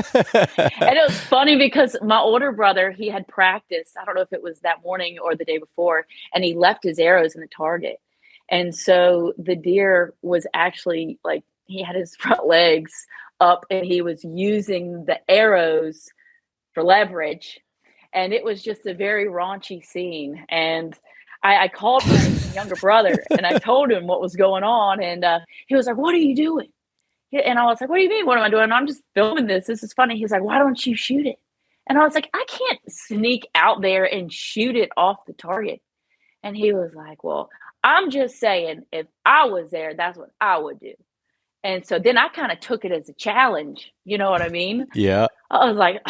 And it was funny because my older brother, he had practiced. I don't know if it was that morning or the day before, and he left his arrows in the target. And so the deer was actually like, he had his front legs up and he was using the arrows for leverage. And it was just a very raunchy scene. And I called younger brother, and I told him what was going on, and he was like, "What are you doing?" And I was like, "What do you mean? What am I doing? I'm just filming this. This is funny." He's like, "Why don't you shoot it?" And I was like, "I can't sneak out there and shoot it off the target." And he was like, "Well, I'm just saying, if I was there, that's what I would do." And so then I kind of took it as a challenge. You know what I mean? Yeah. I was like,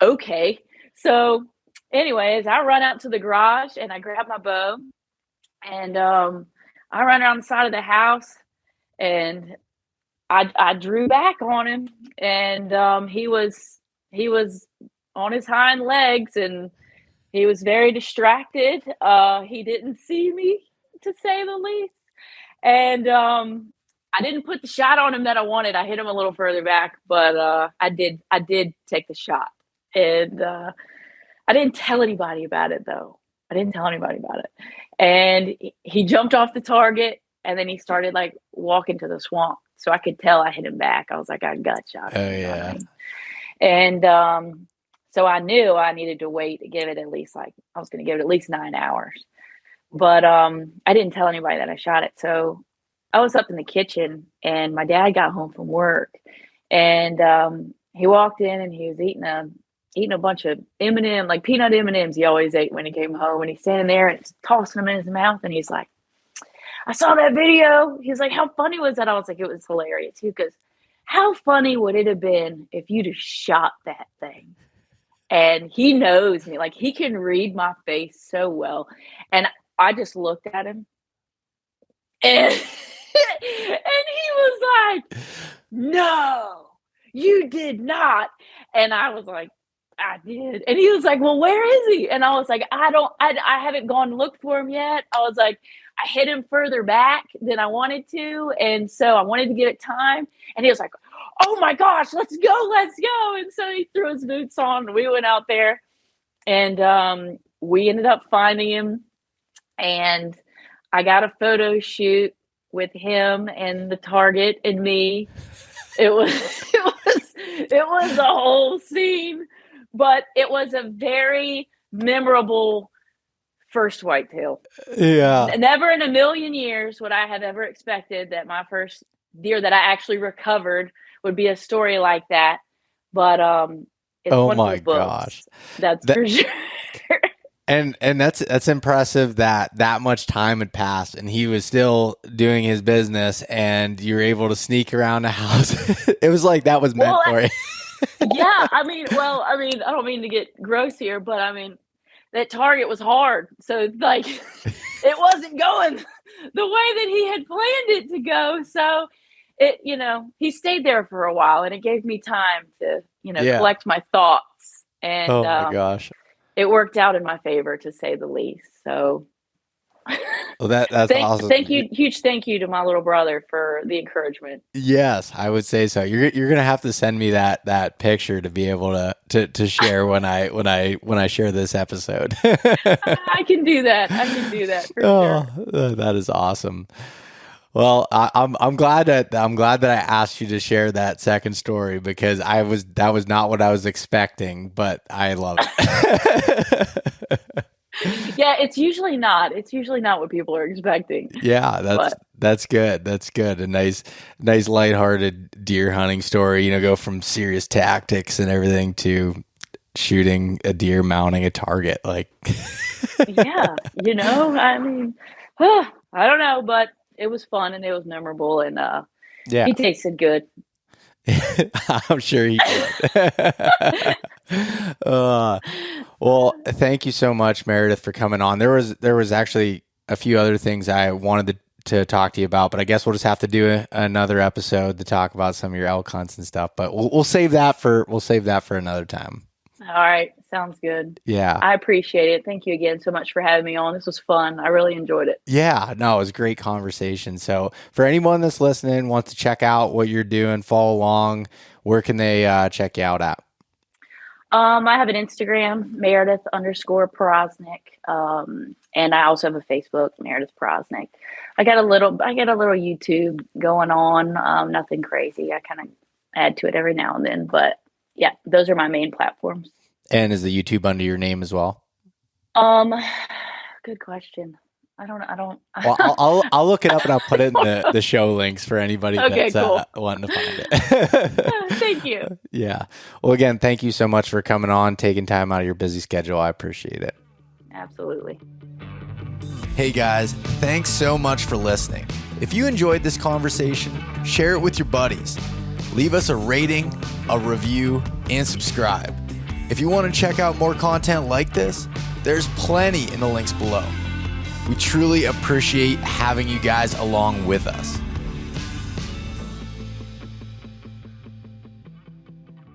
okay. So, anyways, I run out to the garage and I grab my bow, and I run around the side of the house, and I drew back on him, and he was on his hind legs, and he was very distracted. He didn't see me, to say the least, and I didn't put the shot on him that I wanted. I hit him a little further back, but I did take the shot, and I didn't tell anybody about it though. I didn't tell anybody about it, and he jumped off the target, and then he started like walking to the swamp. So I could tell I hit him back. I was like, I gut shot him. Oh You know what I yeah. mean? And so I knew I needed to wait to give it at least I was going to give it at least 9 hours. But I didn't tell anybody that I shot it. So I was up in the kitchen, and my dad got home from work, and he walked in, and he was eating a bunch of M&M, like peanut M&Ms he always ate when he came home. And he's standing there and tossing them in his mouth, and he's like, "I saw that video." He's like, "How funny was that?" I was like, "It was hilarious." He goes, "How funny would it have been if you just shot that thing?" And he knows me, like he can read my face so well. And I just looked at him, and and he was like, "No, you did not." And I was like, "I did." And he was like, "Well, where is he?" And I was like, I haven't gone to look for him yet. I was like, I hit him further back than I wanted to. And so I wanted to give it time. And he was like, "Oh my gosh, let's go. And so he threw his boots on, and we went out there, and we ended up finding him. And I got a photo shoot with him and the target and me. It was, it was a whole scene, but it was a very memorable first whitetail. Yeah. Never in a million years would I have ever expected that my first deer that I actually recovered would be a story like that. But it's Oh one my for the books. gosh. That's That- for sure. And that's impressive that much time had passed and he was still doing his business and you're able to sneak around the house. It was like that was meant for you. Yeah, I mean, I don't mean to get gross here, but I mean, that target was hard. So like it wasn't going the way that he had planned it to go. So it, he stayed there for a while, and it gave me time to, collect my thoughts. And Oh my gosh. it worked out in my favor, to say the least. So Well, that's awesome. Huge thank you to my little brother for the encouragement. Yes, I would say so. You're gonna have to send me that picture to be able to share when I share this episode. I can do that. For sure. That is awesome. Well, I'm glad that I asked you to share that second story because that was not what I was expecting, but I love it. Yeah, it's usually not what people are expecting. Yeah, that's good. That's good. A nice lighthearted deer hunting story, go from serious tactics and everything to shooting a deer, mounting a target. Like Yeah, I mean, I don't know, but it was fun and it was memorable, and yeah. he tasted good. I'm sure he did. Well, thank you so much, Meredith, for coming on. There was actually a few other things I wanted to talk to you about, but I guess we'll just have to do another episode to talk about some of your elk hunts and stuff. But we'll save that for another time. All right, sounds good. Yeah, I appreciate it. Thank you again so much for having me on. This was fun. I really enjoyed it. Yeah, no, it was a great conversation. So for anyone that's listening, wants to check out what you're doing, follow along, where can they check you out at? I have an Instagram, Meredith_Powroznik. And I also have a Facebook, Meredith Powroznik. I got a little YouTube going on. Nothing crazy. I kind of add to it every now and then, but yeah, those are my main platforms. And is the YouTube under your name as well? Good question. I don't. Well, I'll look it up and I'll put it in the show links for anybody Okay, that's cool. wanting to find it. Thank you. Yeah. Well, again, thank you so much for coming on, taking time out of your busy schedule. I appreciate it. Absolutely. Hey guys, thanks so much for listening. If you enjoyed this conversation, share it with your buddies. Leave us a rating, a review, and subscribe. If you want to check out more content like this, there's plenty in the links below. We truly appreciate having you guys along with us.